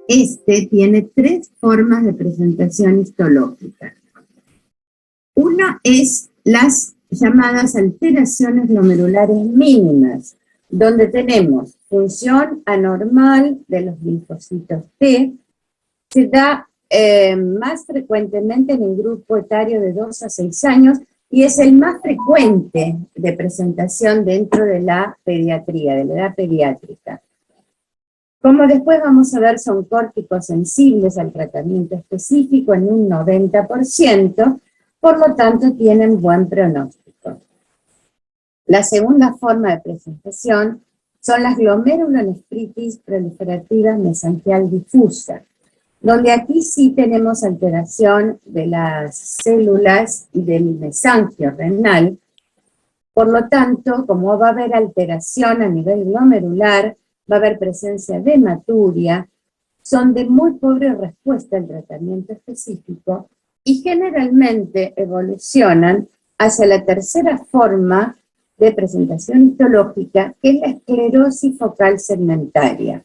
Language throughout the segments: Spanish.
Este tiene tres formas de presentación histológica. Una es las llamadas alteraciones glomerulares mínimas, donde tenemos función anormal de los linfocitos T. Se da más frecuentemente en el grupo etario de 2 a 6 años y es el más frecuente de presentación dentro de la pediatría, de la edad pediátrica. Como después vamos a ver, son córticos sensibles al tratamiento específico en un 90%, por lo tanto tienen buen pronóstico. La segunda forma de presentación son las glomerulonefritis proliferativas mesangial difusa, donde aquí sí tenemos alteración de las células y del mesangio renal. Por lo tanto, como va a haber alteración a nivel glomerular, va a haber presencia de hematuria, son de muy pobre respuesta al tratamiento específico y generalmente evolucionan hacia la tercera forma de presentación histológica, que es la esclerosis focal segmentaria.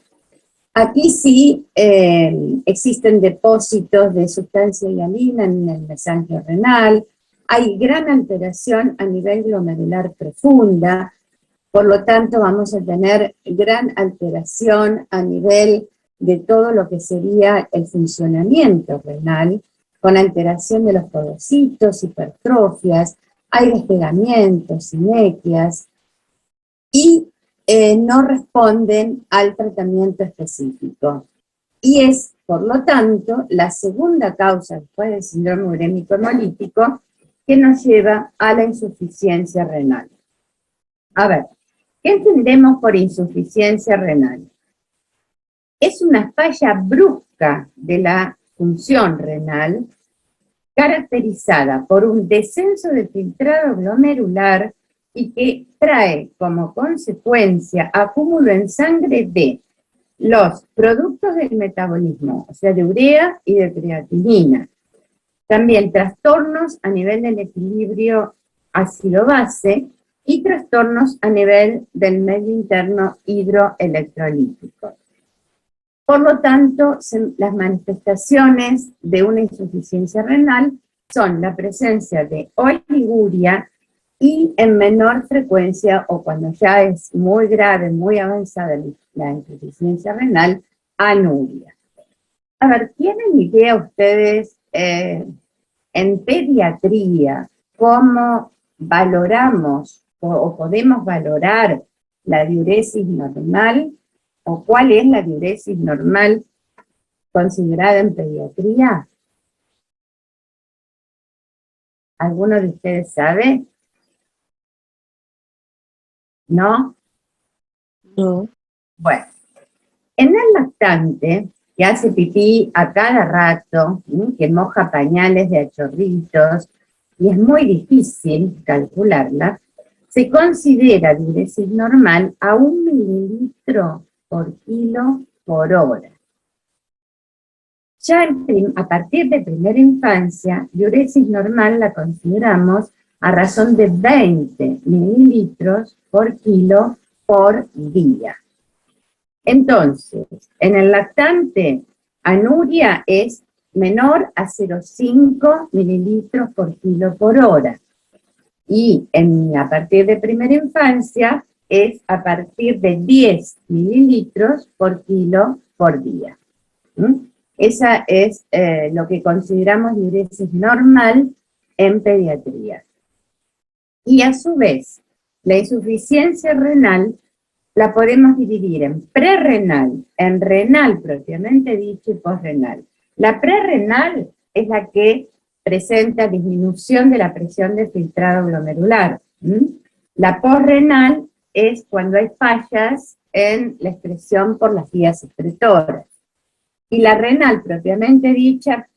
Aquí sí existen depósitos de sustancia hialina en el mesangio renal, hay gran alteración a nivel glomerular profunda, por lo tanto vamos a tener gran alteración a nivel de todo lo que sería el funcionamiento renal, con alteración de los podocitos, hipertrofias, hay despegamientos, sinequias, y no responden al tratamiento específico. Y es, por lo tanto, la segunda causa después del síndrome urémico hemolítico que nos lleva a la insuficiencia renal. A ver, ¿qué entendemos por insuficiencia renal? Es una falla brusca de la función renal caracterizada por un descenso del filtrado glomerular y que trae como consecuencia acúmulo en sangre de los productos del metabolismo, o sea, de urea y de creatinina. También trastornos a nivel del equilibrio ácido-base y trastornos a nivel del medio interno hidroelectrolítico. Por lo tanto, las manifestaciones de una insuficiencia renal son la presencia de oliguria y en menor frecuencia, o cuando ya es muy grave, muy avanzada la insuficiencia renal, anuria. A ver, ¿tienen idea ustedes en pediatría cómo valoramos o podemos valorar la diuresis normal? ¿O cuál es la diuresis normal considerada en pediatría? ¿Alguno de ustedes sabe? ¿No? No. Bueno, en el lactante, que hace pipí a cada rato, que moja pañales de a chorritos, y es muy difícil calcularla, se considera diuresis normal a 1 mililitro por kilo por hora. Ya a partir de primera infancia, diuresis normal la consideramos a razón de 20 mililitros por kilo por día. Entonces, en el lactante, anuria es menor a 0,5 mililitros por kilo por hora. Y a partir de primera infancia es a partir de 10 mililitros por kilo por día. Esa es lo que consideramos diuresis normal en pediatría. Y a su vez, la insuficiencia renal la podemos dividir en prerrenal, en renal propiamente dicho y posrenal. La prerrenal es la que presenta disminución de la presión de filtrado glomerular. La posrenal es cuando hay fallas en la excreción por las vías excretoras. Y la renal propiamente dicha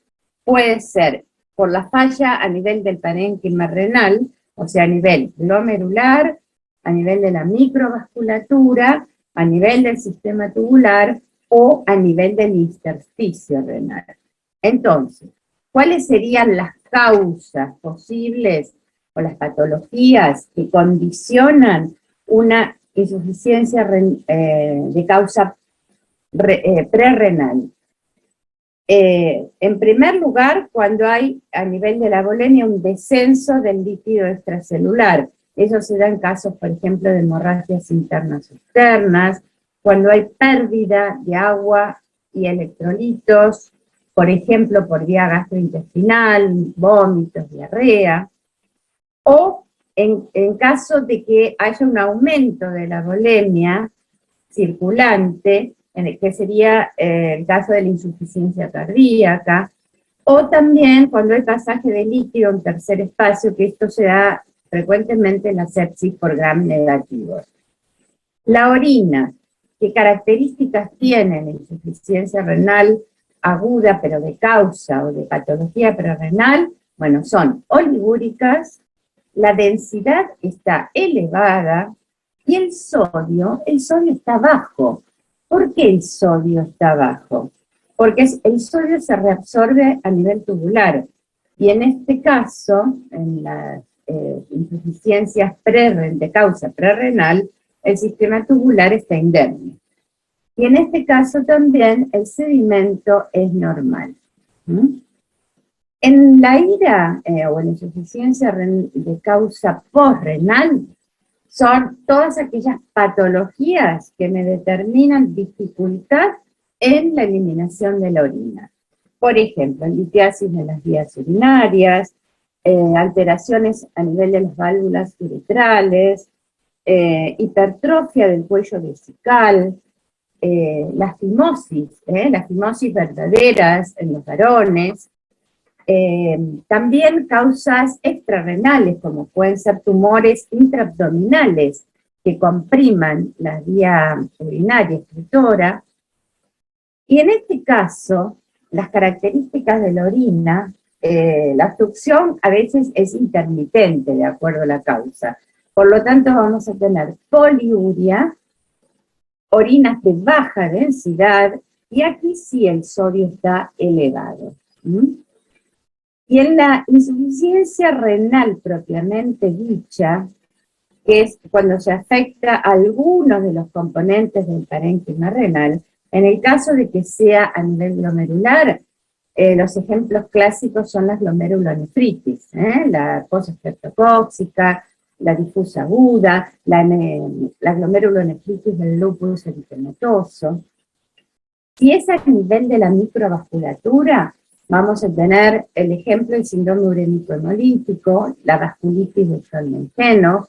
puede ser por la falla a nivel del parénquima renal, o sea, a nivel glomerular, a nivel de la microvasculatura, a nivel del sistema tubular o a nivel del intersticio renal. Entonces, ¿cuáles serían las causas posibles o las patologías que condicionan una insuficiencia de causa prerrenal? En primer lugar, cuando hay a nivel de la volemia un descenso del líquido extracelular. Eso se da en casos, por ejemplo, de hemorragias internas o externas, cuando hay pérdida de agua y electrolitos, por ejemplo, por vía gastrointestinal, vómitos, diarrea, o en caso de que haya un aumento de la volemia circulante, que sería el caso de la insuficiencia cardíaca, o también cuando hay pasaje de líquido en tercer espacio, que esto se da frecuentemente en la sepsis por gram negativos. La orina, ¿qué características tiene la insuficiencia renal aguda, pero de causa o de patología prerrenal? Bueno, son oligúricas, la densidad está elevada, y el sodio está bajo. ¿Por qué el sodio está bajo? Porque el sodio se reabsorbe a nivel tubular, y en este caso, en las insuficiencias de causa prerrenal, el sistema tubular está indemne. Y en este caso también el sedimento es normal. En la ira o en la insuficiencia de causa posrenal, son todas aquellas patologías que me determinan dificultad en la eliminación de la orina. Por ejemplo, litiasis de las vías urinarias, alteraciones a nivel de las válvulas uretrales, hipertrofia del cuello vesical, las fimosis verdaderas en los varones, también causas extrarrenales, como pueden ser tumores intraabdominales que compriman la vía urinaria excretora. Y en este caso, las características de la orina, la obstrucción a veces es intermitente de acuerdo a la causa. Por lo tanto, vamos a tener poliuria, orinas de baja densidad, y aquí sí el sodio está elevado. Y en la insuficiencia renal propiamente dicha, que es cuando se afecta a algunos de los componentes del parénquima renal, en el caso de que sea a nivel glomerular, los ejemplos clásicos son las glomerulonefritis, la postestreptocóxica, la difusa aguda, la glomerulonefritis del lupus eritematoso. Si es a nivel de la microvasculatura, vamos a tener el ejemplo del síndrome urémico hemolítico, la vasculitis de Schollengenov,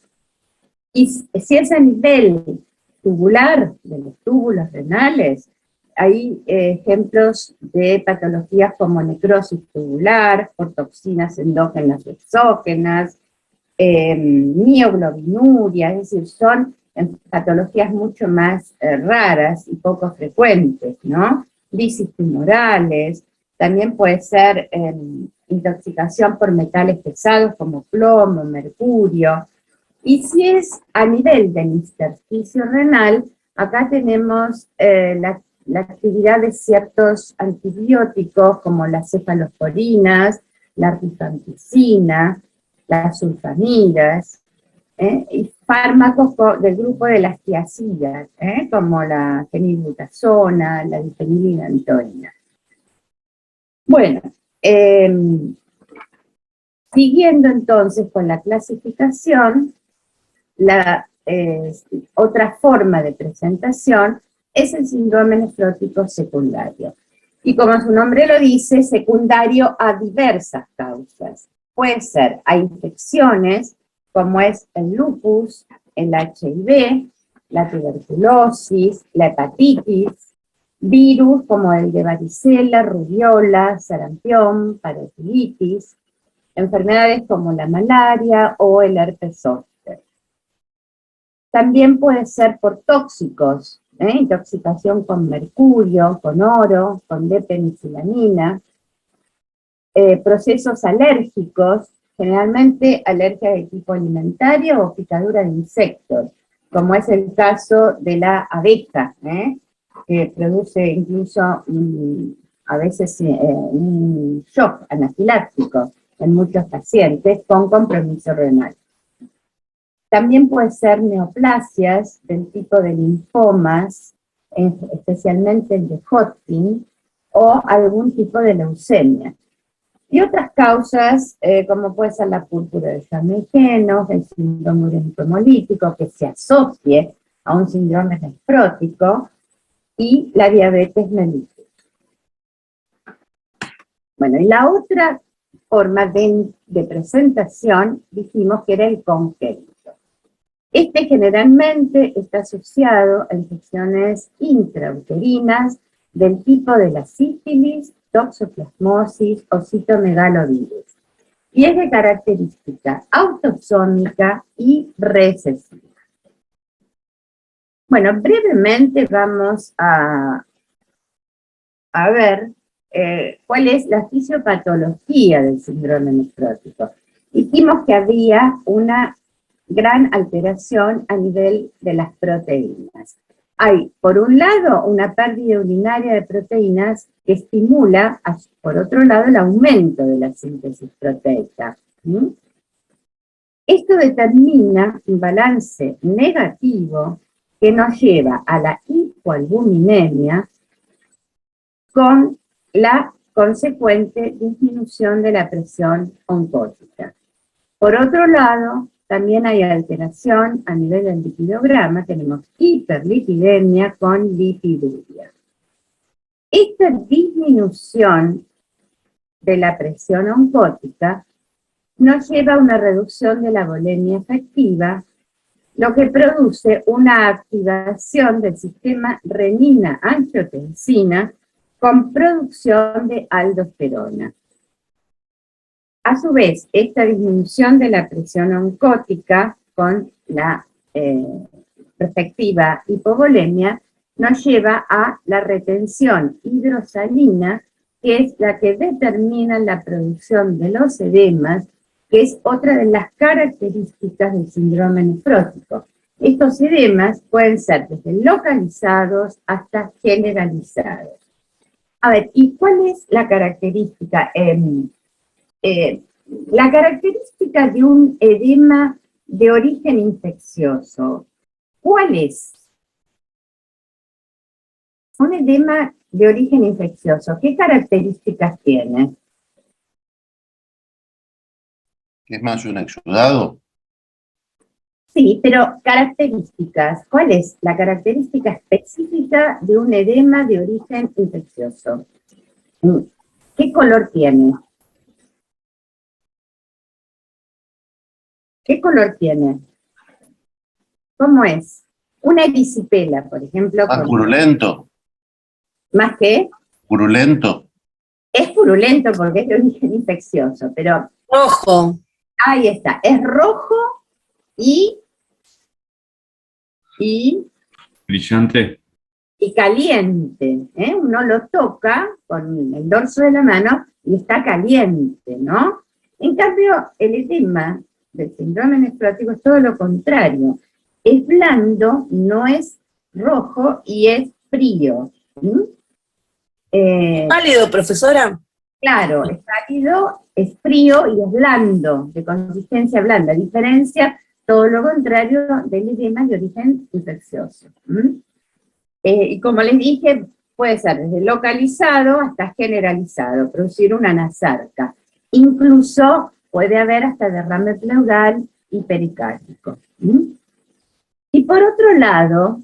y si es a nivel tubular, de los túbulos renales, hay ejemplos de patologías como necrosis tubular, por toxinas endógenas o exógenas, mioglobinuria, es decir, son patologías mucho más raras y poco frecuentes, ¿no? Lisis tumorales, también puede ser intoxicación por metales pesados como plomo, mercurio. Y si es a nivel del intersticio renal, acá tenemos la actividad de ciertos antibióticos como las cefalosporinas, la rifampicina, las sulfamidas, y fármacos del grupo de las tiazidas, como la fenilbutazona, la difenilinantoína. Bueno, siguiendo entonces con la clasificación, la otra forma de presentación es el síndrome nefrótico secundario. Y como su nombre lo dice, secundario a diversas causas. Puede ser a infecciones, como es el lupus, el HIV, la tuberculosis, la hepatitis, virus como el de varicela, rubiola, sarampión, parotilitis, enfermedades como la malaria o el herpes zóster. También puede ser por tóxicos, intoxicación con mercurio, con oro, con D-penicilamina, procesos alérgicos, generalmente alergia de tipo alimentario o picadura de insectos, como es el caso de la abeja, que produce incluso a veces un shock anafiláctico en muchos pacientes con compromiso renal. También puede ser neoplasias del tipo de linfomas, especialmente el de Hodgkin, o algún tipo de leucemia. Y otras causas, como puede ser la púrpura de Llamejenos, el síndrome urémico hemolítico, que se asocie a un síndrome nefrótico, y la diabetes mellitus. Bueno, y la otra forma de presentación, dijimos que era el congénito. Este generalmente está asociado a infecciones intrauterinas del tipo de la sífilis, toxoplasmosis o citomegalovirus. Y es de característica autosómica y recesiva. Bueno, brevemente vamos a ver cuál es la fisiopatología del síndrome nefrótico. Dijimos que había una gran alteración a nivel de las proteínas. Hay, por un lado, una pérdida urinaria de proteínas que estimula, por otro lado, el aumento de la síntesis proteica. Esto determina un balance negativo que nos lleva a la hipoalbuminemia con la consecuente disminución de la presión oncótica. Por otro lado, también hay alteración a nivel del lipidograma, tenemos hiperlipidemia con lipiduria. Esta disminución de la presión oncótica nos lleva a una reducción de la volemia efectiva, lo que produce una activación del sistema renina-angiotensina con producción de aldosterona. A su vez, esta disminución de la presión oncótica con la respectiva hipovolemia nos lleva a la retención hidrosalina, que es la que determina la producción de los edemas, que es otra de las características del síndrome nefrótico. Estos edemas pueden ser desde localizados hasta generalizados. A ver, ¿y cuál es la característica? La característica de un edema de origen infeccioso, ¿cuál es? Un edema de origen infeccioso, ¿qué características tiene? ¿Es más un exudado? Sí, pero características. ¿Cuál es la característica específica de un edema de origen infeccioso? ¿Qué color tiene? ¿Qué color tiene? ¿Cómo es? Una erisipela, por ejemplo. ¿Más purulento? ¿Más qué? ¿Purulento? Es purulento porque es de origen infeccioso, pero... Rojo. Ahí está, es rojo y Brillante. Y caliente, ¿eh? Uno lo toca con el dorso de la mano y está caliente, ¿no? En cambio, el edema del síndrome nefrótico es todo lo contrario. Es blando, no es rojo y es frío. ¿Pálido, profesora? Claro, es cálido, es frío y es blando, de consistencia blanda. A diferencia, todo lo contrario del edema de origen infeccioso. Y como les dije, puede ser desde localizado hasta generalizado, producir una anasarca. Incluso puede haber hasta derrame pleural y pericárdico. Y por otro lado,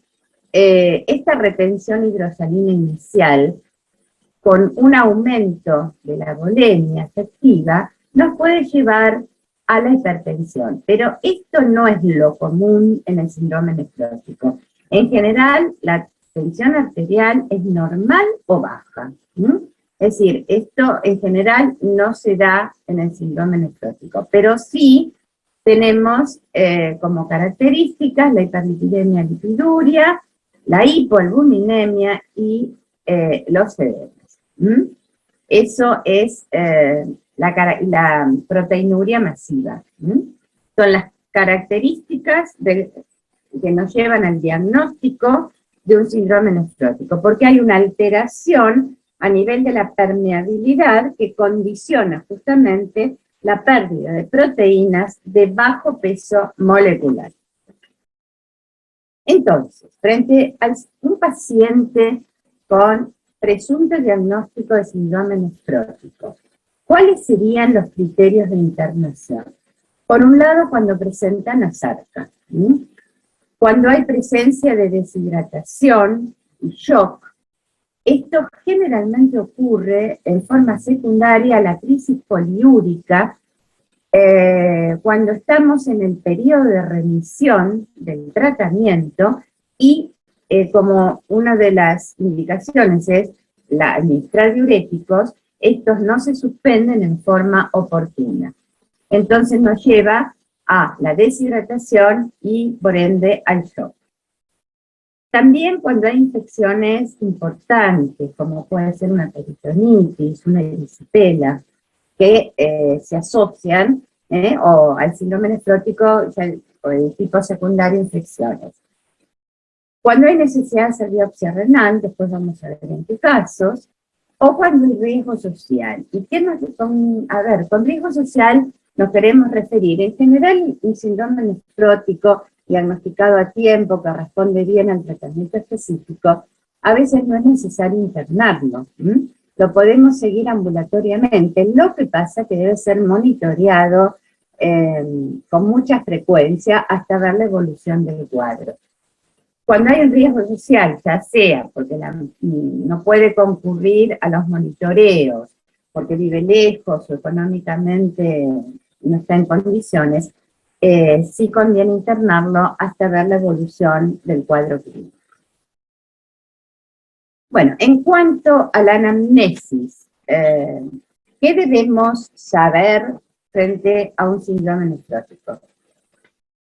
esta retención hidrosalina inicial, con un aumento de la volemia efectiva, nos puede llevar a la hipertensión. Pero esto no es lo común en el síndrome nefrótico. En general, la tensión arterial es normal o baja. Es decir, esto en general no se da en el síndrome nefrótico, pero sí tenemos como características la hiperlipidemia lipiduria, la hipoalbuminemia y los edemas. Eso es la proteinuria masiva. Son las características que nos llevan al diagnóstico de un síndrome nefrótico, porque hay una alteración a nivel de la permeabilidad que condiciona justamente la pérdida de proteínas de bajo peso molecular. Entonces, frente a un paciente con presunto diagnóstico de síndrome nefrótico. ¿Cuáles serían los criterios de internación? Por un lado, cuando presentan asarca, cuando hay presencia de deshidratación y shock. Esto generalmente ocurre en forma secundaria a la crisis poliúrica, cuando estamos en el periodo de remisión del tratamiento y como una de las indicaciones es administrar diuréticos, estos no se suspenden en forma oportuna. Entonces nos lleva a la deshidratación y por ende al shock. También cuando hay infecciones importantes, como puede ser una peritonitis, una erisipela, que se asocian o al síndrome nefrótico o el tipo secundario infecciones. Cuando hay necesidad de hacer biopsia renal, después vamos a ver en qué casos, o cuando hay riesgo social. ¿Y qué con riesgo social nos queremos referir? En general, un síndrome nefrótico diagnosticado a tiempo, que responde bien al tratamiento específico, a veces no es necesario internarlo. Lo podemos seguir ambulatoriamente, lo que pasa que debe ser monitoreado con mucha frecuencia hasta ver la evolución del cuadro. Cuando hay un riesgo social, ya sea porque no puede concurrir a los monitoreos, porque vive lejos o económicamente no está en condiciones, sí conviene internarlo hasta ver la evolución del cuadro clínico. Bueno, en cuanto a la anamnesis, ¿qué debemos saber frente a un síndrome nefrótico?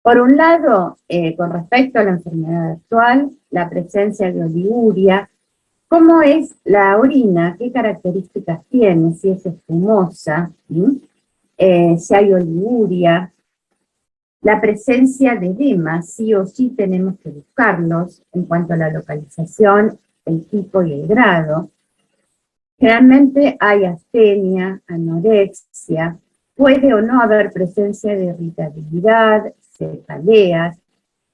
Por un lado, con respecto a la enfermedad actual, la presencia de oliguria, cómo es la orina, qué características tiene, si es espumosa, si hay oliguria, la presencia de edemas, sí o sí tenemos que buscarlos en cuanto a la localización, el tipo y el grado. Generalmente hay astenia, anorexia, puede o no haber presencia de irritabilidad, cefaleas,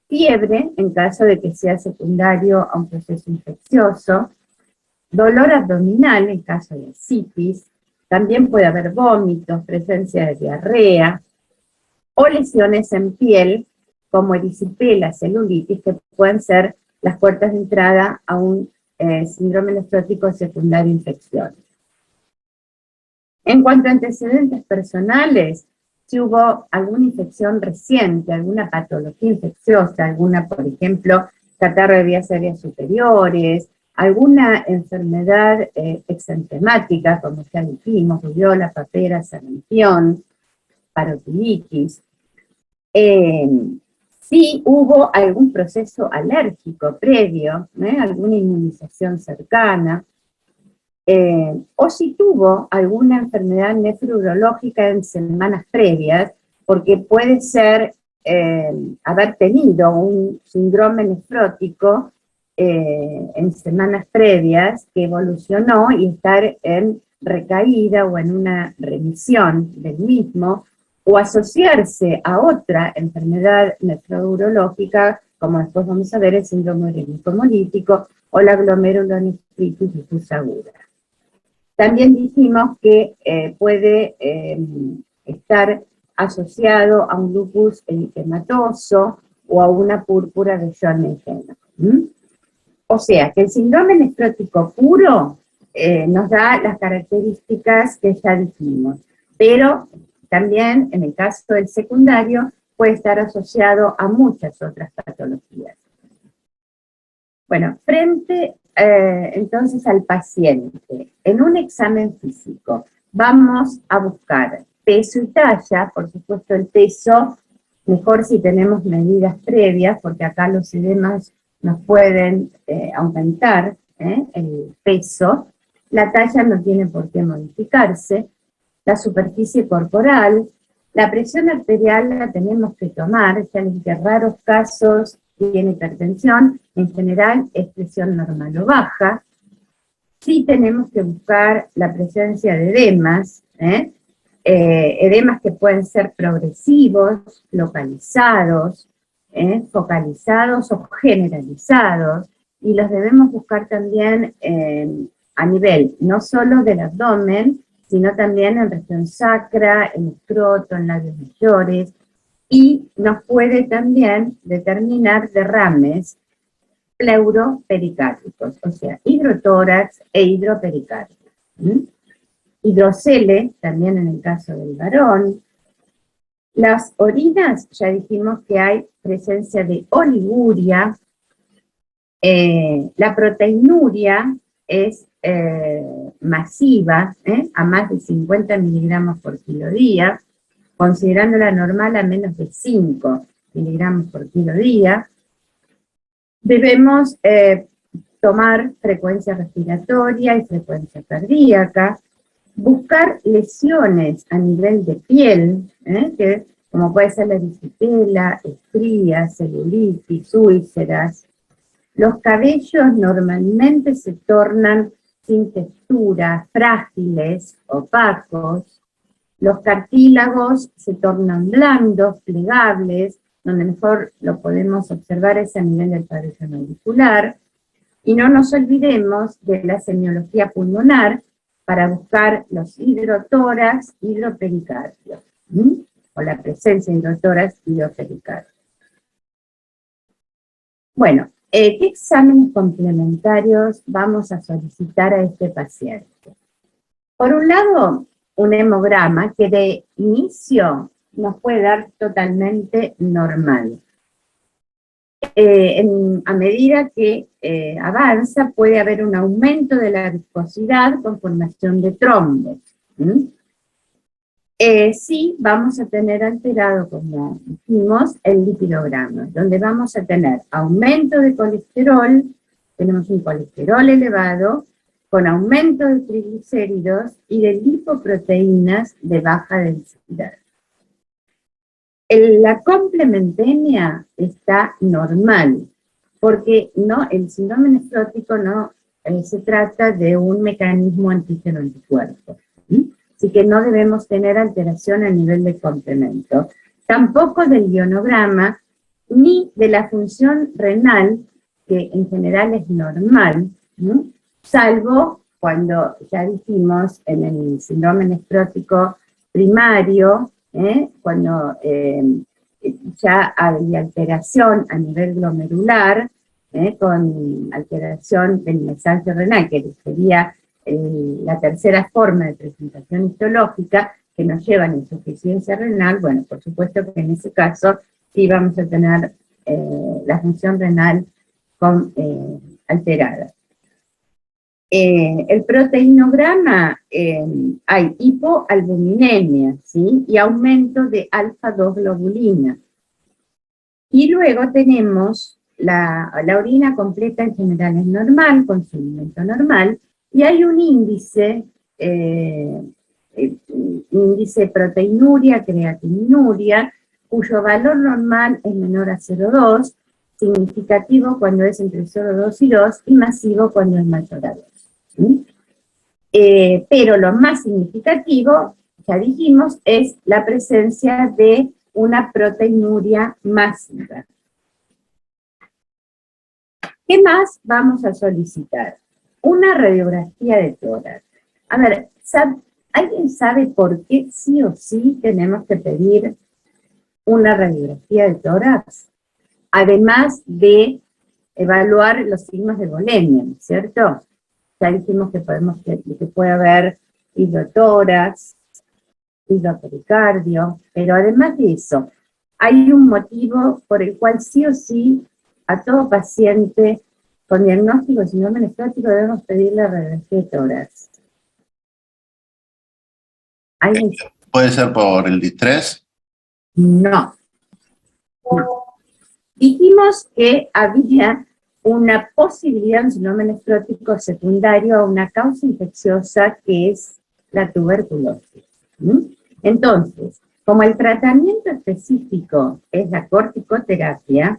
fiebre en caso de que sea secundario a un proceso infeccioso, dolor abdominal en caso de citis, también puede haber vómitos, presencia de diarrea, o lesiones en piel, como erisipela, celulitis, que pueden ser las puertas de entrada a un síndrome nefrótico secundario infeccioso. En cuanto a antecedentes personales, si hubo alguna infección reciente, alguna patología infecciosa, alguna, por ejemplo, catarro de vías aéreas superiores, alguna enfermedad exantemática, como ya dijimos, rubiola, papera, sarampión, parotiditis. Si hubo algún proceso alérgico previo, alguna inmunización cercana, o si tuvo alguna enfermedad nefrourológica en semanas previas, porque puede ser haber tenido un síndrome nefrótico en semanas previas que evolucionó y estar en recaída o en una remisión del mismo, o asociarse a otra enfermedad nefrourológica, como después vamos a ver el síndrome urémico hemolítico o la glomerulonefritis difusa aguda. También dijimos que puede estar asociado a un lupus eritematoso o a una púrpura de John-Mengene. O sea, que el síndrome nefrótico puro nos da las características que ya dijimos, pero también, en el caso del secundario, puede estar asociado a muchas otras patologías. Bueno, frente entonces al paciente, en un examen físico, vamos a buscar peso y talla, por supuesto el peso, mejor si tenemos medidas previas, porque acá los edemas nos pueden aumentar el peso, la talla no tiene por qué modificarse, la superficie corporal, la presión arterial la tenemos que tomar, ya en raros casos tiene hipertensión, en general es presión normal o baja. Sí tenemos que buscar la presencia de edemas, edemas que pueden ser progresivos, localizados, focalizados o generalizados, y los debemos buscar también a nivel no solo del abdomen, sino también en región sacra, en escroto, en labios mayores, y nos puede también determinar derrames pleuropericárdicos, o sea, hidrotórax e hidropericardio. Hidrocele, también en el caso del varón. Las orinas, ya dijimos que hay presencia de oliguria. La proteinuria es masiva, a más de 50 miligramos por kilo día, considerándola normal a menos de 5 miligramos por kilo día. Debemos tomar frecuencia respiratoria y frecuencia cardíaca, buscar lesiones a nivel de piel, que, como puede ser la erisipela, estrías, celulitis, úlceras. Los cabellos normalmente se tornan sin textura, frágiles, opacos. Los cartílagos se tornan blandos, plegables, donde mejor lo podemos observar es a nivel del pabellón auricular. Y no nos olvidemos de la semiología pulmonar para buscar los hidrotórax, hidropericardios, o la presencia de hidrotórax, hidropericardios. Bueno, ¿qué exámenes complementarios vamos a solicitar a este paciente? Por un lado, un hemograma que de inicio nos puede dar totalmente normal. A medida que avanza puede haber un aumento de la viscosidad con formación de trombos. Sí, vamos a tener alterado, como dijimos, el lipidograma, donde vamos a tener aumento de colesterol, tenemos un colesterol elevado, con aumento de triglicéridos y de lipoproteínas de baja densidad. La complementemia está normal, porque el síndrome nefrótico no se trata de un mecanismo antígeno-anticuerpo. Así que no debemos tener alteración a nivel de complemento. Tampoco del ionograma, ni de la función renal, que en general es normal, salvo cuando ya dijimos en el síndrome nefrótico primario, cuando ya hay alteración a nivel glomerular, con alteración del mensaje renal, que sería la tercera forma de presentación histológica que nos lleva a la insuficiencia renal. Bueno, por supuesto que en ese caso sí vamos a tener la función renal alterada. El proteinograma, hay hipoalbuminemia, ¿sí? Y aumento de alfa-2 globulina. Y luego tenemos la orina completa en general es normal, con seguimiento normal, y hay un índice, índice proteinuria, creatininuria, cuyo valor normal es menor a 0,2, significativo cuando es entre 0,2 y 2, y masivo cuando es mayor a 2. Pero lo más significativo, ya dijimos, es la presencia de una proteinuria masiva. ¿Qué más vamos a solicitar? Una radiografía de tórax. A ver, ¿alguien sabe por qué sí o sí tenemos que pedir una radiografía de tórax? Además de evaluar los signos de bulimia, ¿no es cierto? Ya dijimos que puede haber hidrotórax, hidropericardio, pero además de eso, hay un motivo por el cual sí o sí a todo paciente con diagnóstico de síndrome nefrótico debemos pedirle la radiografía de tórax. ¿Puede ser por el distrés? No. Dijimos que había una posibilidad de un síndrome nefrótico secundario a una causa infecciosa que es la tuberculosis. Entonces, como el tratamiento específico es la corticoterapia,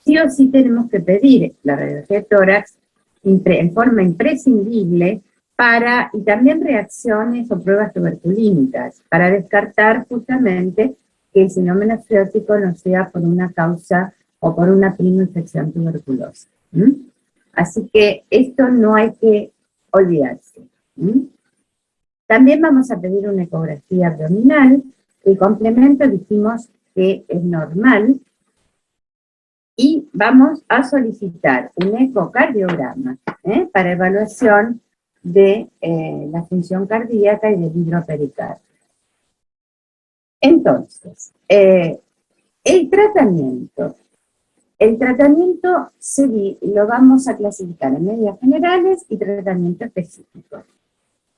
sí o sí tenemos que pedir la radiografía de tórax en forma imprescindible y también reacciones o pruebas tuberculínicas, para descartar justamente que el síndrome nefrótico no sea por una causa o por una prima infección tuberculosa. Así que esto no hay que olvidarse. También vamos a pedir una ecografía abdominal. El complemento dijimos que es normal. Y vamos a solicitar un ecocardiograma para evaluación de la función cardíaca y del hidropericardio. Entonces, el tratamiento lo vamos a clasificar en medidas generales y tratamiento específico.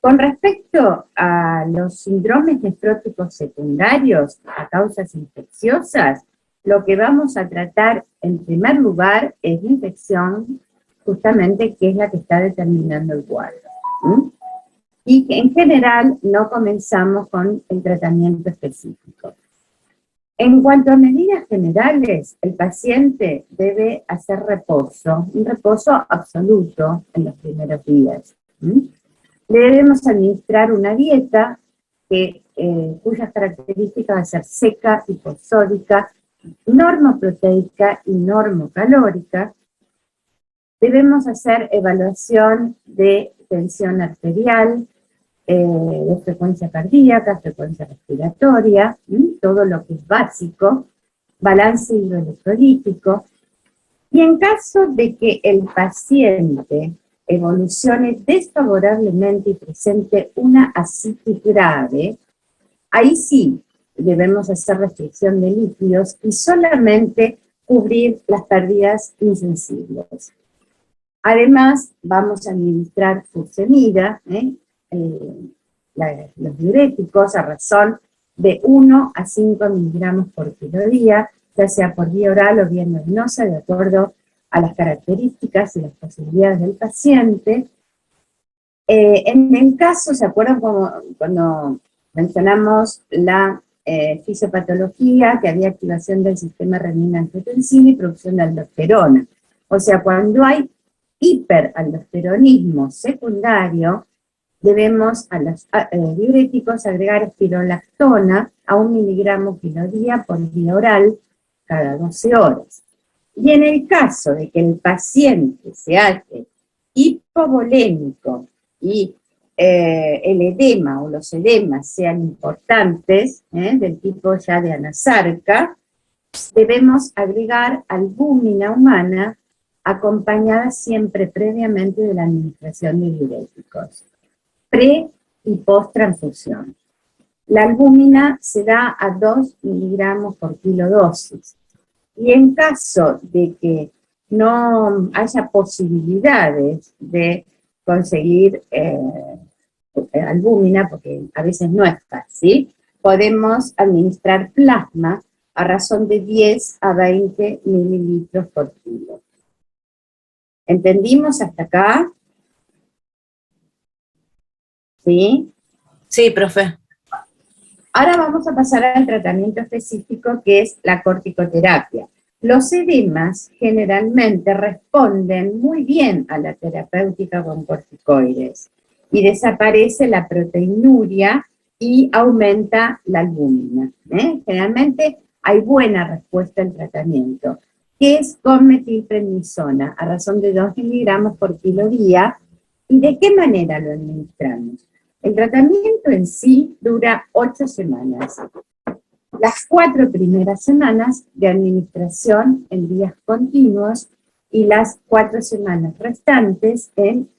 Con respecto a los síndromes nefróticos secundarios a causas infecciosas, lo que vamos a tratar en primer lugar es la infección, justamente que es la que está determinando el cuadro. Y que en general no comenzamos con el tratamiento específico. En cuanto a medidas generales, el paciente debe hacer reposo, un reposo absoluto en los primeros días. Le debemos administrar una dieta cuyas características va a ser seca, hiposódica, normoproteica y normocalórica. Debemos hacer evaluación de tensión arterial, de frecuencia cardíaca, frecuencia respiratoria, todo lo que es básico, balance hidroelectrolítico. Y en caso de que el paciente evolucione desfavorablemente y presente una ascitis grave, ahí sí debemos hacer restricción de líquidos y solamente cubrir las pérdidas insensibles. Además, vamos a administrar furosemida, los diuréticos, a razón de 1 a 5 miligramos por kilo día, ya sea por vía oral o vía endovenosa, de acuerdo a las características y las posibilidades del paciente. En el caso, ¿se acuerdan cuando mencionamos la fisiopatología, que había activación del sistema renina-angiotensina y producción de aldosterona? O sea, cuando hay hiperaldosteronismo secundario, debemos a los diuréticos agregar espirolactona a 1 miligramo kilo día por vía oral cada 12 horas. Y en el caso de que el paciente se halle hipovolémico y el edema o los edemas sean importantes, del tipo ya de anasarca, debemos agregar albúmina humana acompañada siempre previamente de la administración de diuréticos, pre y post transfusión. La albúmina se da a 2 miligramos por kilo dosis. Y en caso de que no haya posibilidades de conseguir albúmina, porque a veces no es fácil, podemos administrar plasma a razón de 10 a 20 mililitros por kilo. ¿Entendimos hasta acá? ¿Sí? Sí, profe. Ahora vamos a pasar al tratamiento específico, que es la corticoterapia. Los edemas generalmente responden muy bien a la terapéutica con corticoides y desaparece la proteinuria y aumenta la albúmina. Generalmente hay buena respuesta al tratamiento, que es con metilprednisona a razón de 2 miligramos por kilo día. ¿Y de qué manera lo administramos? El tratamiento en sí dura 8 semanas. Las 4 primeras semanas de administración en días continuos y las 4 semanas restantes el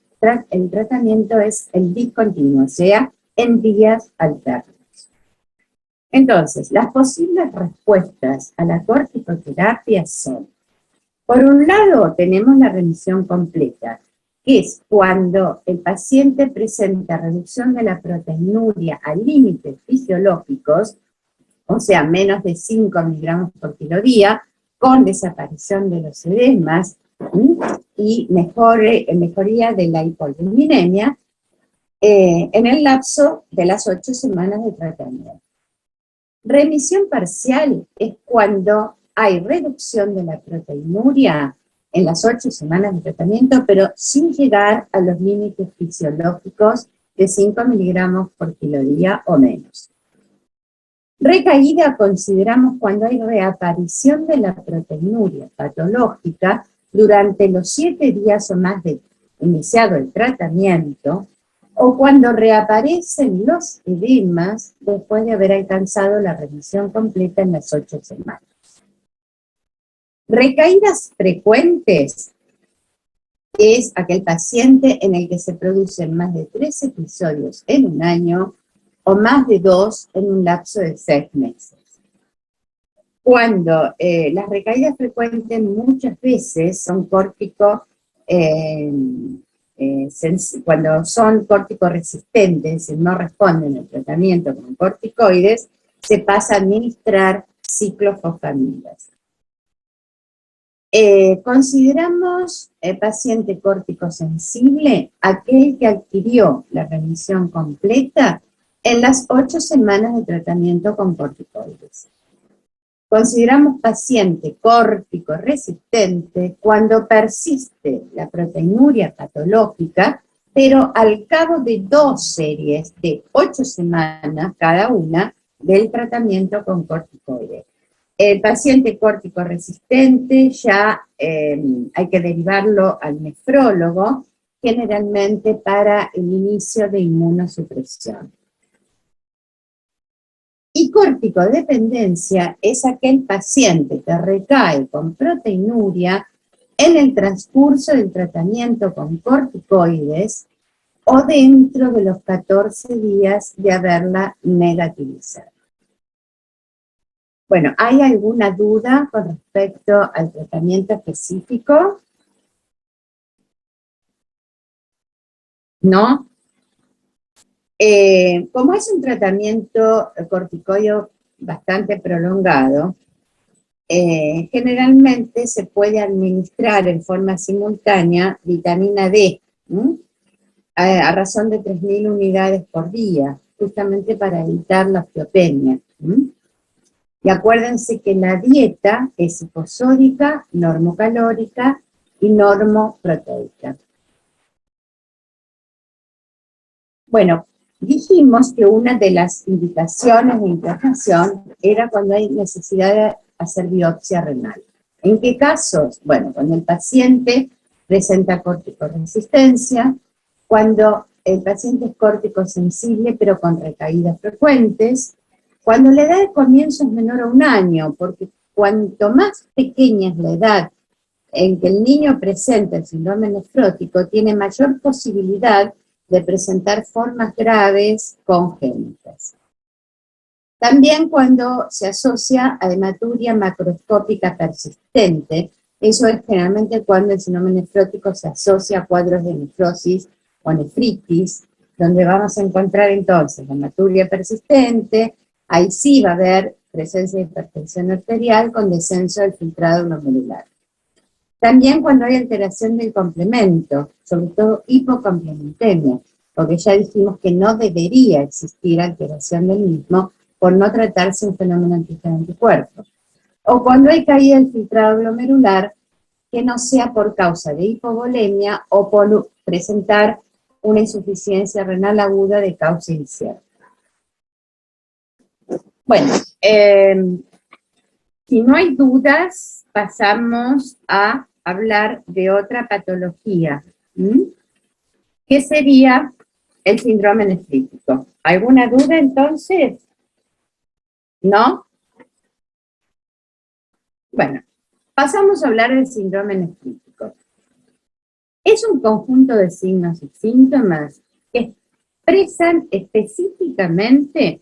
tratamiento es el discontinuo, o sea, en días alternos. Entonces, las posibles respuestas a la corticoterapia son: por un lado, tenemos la remisión completa, que es cuando el paciente presenta reducción de la proteinuria a límites fisiológicos, o sea, menos de 5 miligramos por kilo día, con desaparición de los edemas y mejoría de la hipolipinemia en el lapso de las 8 semanas de tratamiento. Remisión parcial es cuando hay reducción de la proteinuria en las 8 semanas de tratamiento, pero sin llegar a los límites fisiológicos de 5 miligramos por kilo día o menos. Recaída consideramos cuando hay reaparición de la proteinuria patológica durante los 7 días o más de iniciado el tratamiento, o cuando reaparecen los edemas después de haber alcanzado la remisión completa en las 8 semanas. Recaídas frecuentes es aquel paciente en el que se producen más de 3 episodios en un año o más de 2 en un lapso de 6 meses. Cuando las recaídas frecuentes muchas veces son cuando son corticoresistentes y no responden al tratamiento con corticoides, se pasa a administrar ciclofosfamidas. Consideramos el paciente córtico-sensible aquel que adquirió la remisión completa en las 8 semanas de tratamiento con corticoides. Consideramos paciente córtico-resistente cuando persiste la proteinuria patológica, pero al cabo de 2 series de 8 semanas cada una del tratamiento con corticoides. El paciente córtico-resistente ya hay que derivarlo al nefrólogo, generalmente para el inicio de inmunosupresión. Y corticodependencia es aquel paciente que recae con proteinuria en el transcurso del tratamiento con corticoides o dentro de los 14 días de haberla negativizado. Bueno, ¿hay alguna duda con respecto al tratamiento específico? ¿No? Como es un tratamiento corticoide bastante prolongado, generalmente se puede administrar en forma simultánea vitamina D, a razón de 3.000 unidades por día, justamente para evitar la osteopenia. Y acuérdense que la dieta es hiposódica, normocalórica y normoproteica. Bueno, dijimos que una de las indicaciones de internación era cuando hay necesidad de hacer biopsia renal. ¿En qué casos? Bueno, cuando el paciente presenta corticoresistencia, cuando el paciente es córtico-sensible pero con recaídas frecuentes, cuando la edad de comienzo es menor a 1 año, porque cuanto más pequeña es la edad en que el niño presenta el síndrome nefrótico, tiene mayor posibilidad de presentar formas graves congénitas. También cuando se asocia a hematuria macroscópica persistente, eso es generalmente cuando el síndrome nefrótico se asocia a cuadros de nefrosis o nefritis, donde vamos a encontrar entonces la hematuria persistente. Ahí sí va a haber presencia de hipertensión arterial con descenso del filtrado glomerular. También cuando hay alteración del complemento, sobre todo hipocomplementemia, porque ya dijimos que no debería existir alteración del mismo por no tratarse un fenómeno antígeno-anticuerpo. O cuando hay caída del filtrado glomerular que no sea por causa de hipovolemia o por presentar una insuficiencia renal aguda de causa incierta. Bueno, si no hay dudas, pasamos a hablar de otra patología, que sería el síndrome nefrítico. ¿Alguna duda entonces? ¿No? Bueno, pasamos a hablar del síndrome nefrítico. Es un conjunto de signos y síntomas que expresan específicamente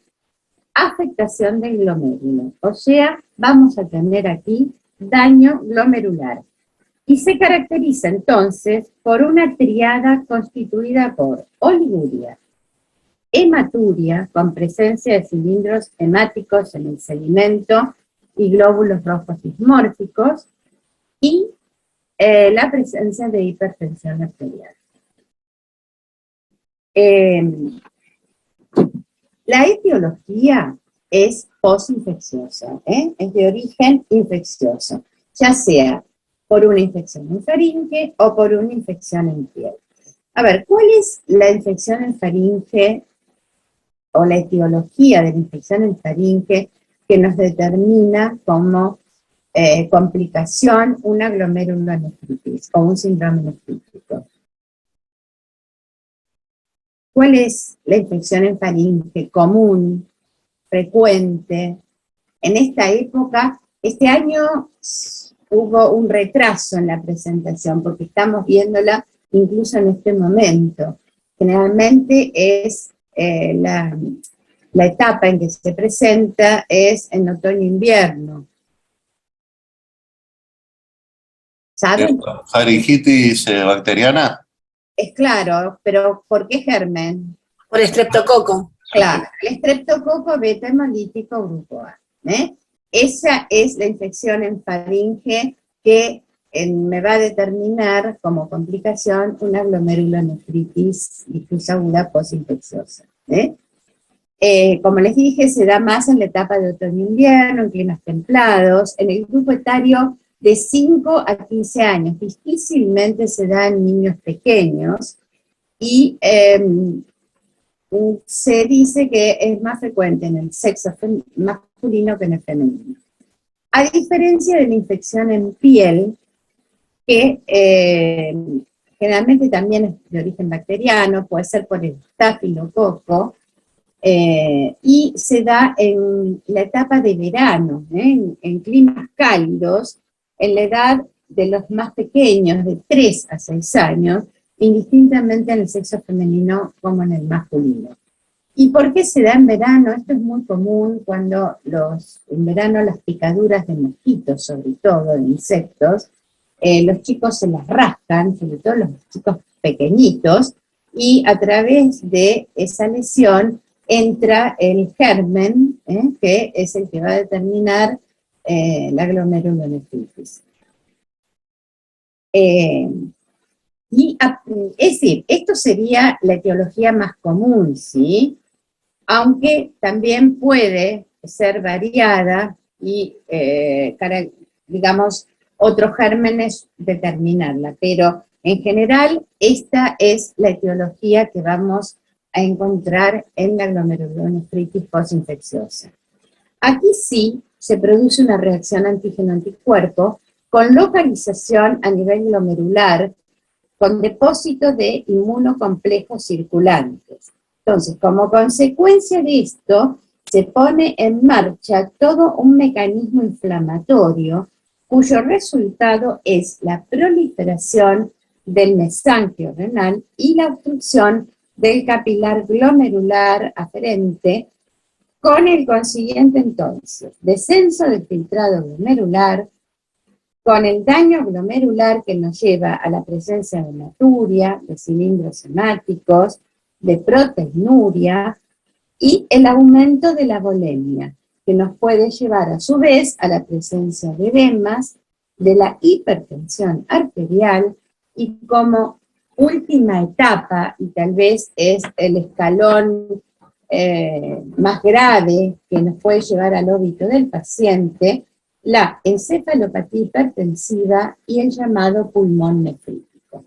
afectación del glomérulo, o sea, vamos a tener aquí daño glomerular. Y se caracteriza entonces por una triada constituida por oliguria, hematuria, con presencia de cilindros hemáticos en el sedimento y glóbulos rojos dismórficos, y la presencia de hipertensión arterial. La etiología es posinfecciosa, es de origen infeccioso, ya sea por una infección en faringe o por una infección en piel. A ver, ¿cuál es la infección en faringe o la etiología de la infección en faringe que nos determina como complicación una glomerulonefritis o un síndrome nefrítico? ¿Cuál es la infección en faringe común, frecuente? En esta época, este año hubo un retraso en la presentación, porque estamos viéndola incluso en este momento. Generalmente es la etapa en que se presenta es en otoño-invierno. ¿Saben? ¿Faringitis bacteriana? Es claro, pero ¿por qué germen? Por estreptococo. Claro, el estreptococo beta hemolítico grupo A. Esa es la infección en faringe que me va a determinar como complicación una glomerulonefritis difusa aguda postinfecciosa. Como les dije, se da más en la etapa de otoño-invierno, en climas templados, en el grupo etario de 5 a 15 años. Difícilmente se da en niños pequeños y se dice que es más frecuente en el sexo masculino que en el femenino. A diferencia de la infección en piel, que generalmente también es de origen bacteriano, puede ser por el estafilococo, y se da en la etapa de verano, en climas cálidos, en la edad de los más pequeños, de 3 a 6 años, indistintamente en el sexo femenino como en el masculino. ¿Y por qué se da en verano? Esto es muy común cuando en verano las picaduras de mosquitos, sobre todo de insectos, los chicos se las rascan, sobre todo los chicos pequeñitos, y a través de esa lesión entra el germen, que es el que va a determinar la glomerulonefritis. Es decir, esto sería la etiología más común, ¿sí? Aunque también puede ser variada y, digamos, otros gérmenes determinarla, pero en general esta es la etiología que vamos a encontrar en la glomerulonefritis postinfecciosa. Aquí sí se produce una reacción antígeno-anticuerpo con localización a nivel glomerular, con depósito de inmunocomplejos circulantes. Entonces, como consecuencia de esto, se pone en marcha todo un mecanismo inflamatorio cuyo resultado es la proliferación del mesanquio renal y la obstrucción del capilar glomerular aferente, con el consiguiente entonces descenso del filtrado glomerular, con el daño glomerular que nos lleva a la presencia de hematuria, de cilindros hemáticos, de proteinuria y el aumento de la volemia, que nos puede llevar a su vez a la presencia de edemas, de la hipertensión arterial y como última etapa, y tal vez es el escalón más grave que nos puede llevar al óbito del paciente, la encefalopatía hipertensiva y el llamado pulmón nefrítico.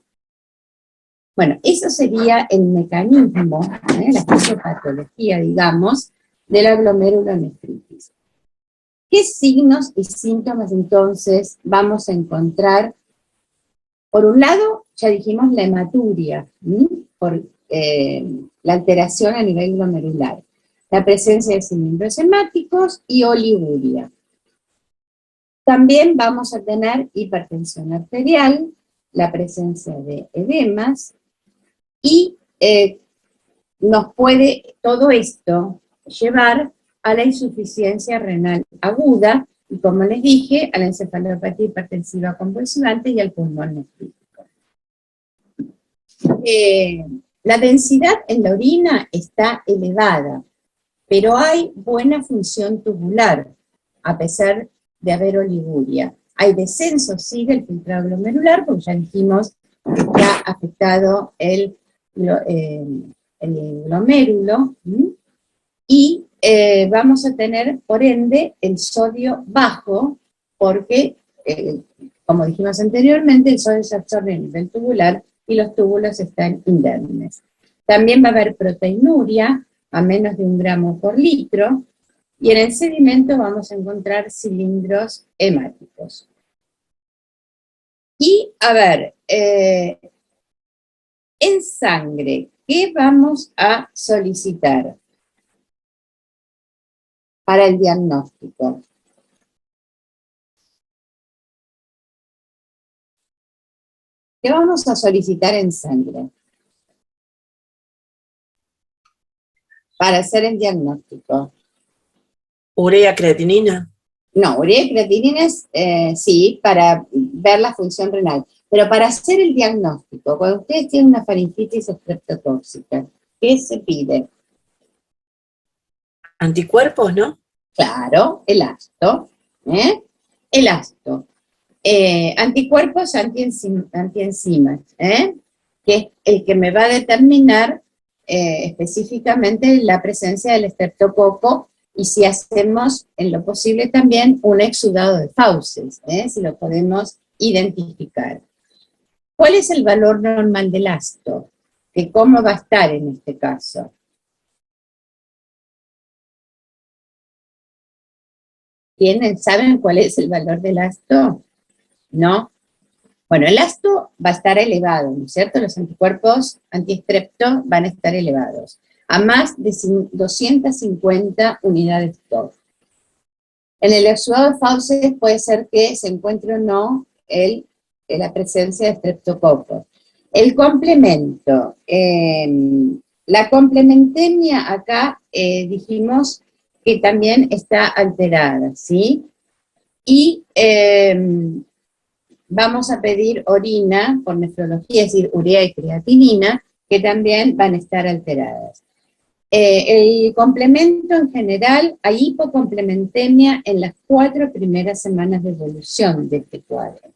Bueno, eso sería el mecanismo, la fisiopatología, digamos, de la glomerulonefritis. ¿Qué signos y síntomas entonces vamos a encontrar? Por un lado, ya dijimos la hematuria, por la alteración a nivel glomerular, la presencia de cilindros hemáticos y oliguria. También vamos a tener hipertensión arterial, la presencia de edemas, y nos puede todo esto llevar a la insuficiencia renal aguda, y como les dije, a la encefalopatía hipertensiva convulsivante y al pulmón nefrítico. La densidad en la orina está elevada, pero hay buena función tubular, a pesar de haber oliguria. Hay descenso, sí, del filtrado glomerular, porque ya dijimos que está afectado el glomérulo, y vamos a tener, por ende, el sodio bajo, porque, como dijimos anteriormente, el sodio se absorbe a nivel tubular y los túbulos están indemnes. También va a haber proteinuria, a menos de 1 gramo por litro, y en el sedimento vamos a encontrar cilindros hemáticos. Y, a ver, en sangre, ¿qué vamos a solicitar para el diagnóstico? ¿Qué vamos a solicitar en sangre para hacer el diagnóstico? Urea, creatinina. No, urea y creatinina es, sí, para ver la función renal. Pero para hacer el diagnóstico, cuando ustedes tienen una faringitis estreptotóxica, ¿qué se pide? Anticuerpos, ¿no? Claro, el ácido, ¿eh? El ácido. Anticuerpos antienzimas, ¿eh? Que es el que me va a determinar específicamente la presencia del estreptococo, y si hacemos en lo posible también un exudado de fauces, si lo podemos identificar. ¿Cuál es el valor normal del ácido? ¿Que cómo va a estar en este caso? ¿Saben cuál es el valor del ácido? ¿No? Bueno, el ácido va a estar elevado, ¿no es cierto? Los anticuerpos antiestrepto van a estar elevados a más de 250 unidades TOF. En el exudado de fauces puede ser que se encuentre o no la presencia de streptococos. El complemento, la complementemia acá dijimos que también está alterada, ¿sí? Y vamos a pedir orina por nefrología, es decir, urea y creatinina, que también van a estar alteradas. El complemento en general, hay hipocomplementemia en las 4 primeras semanas de evolución de este cuadro.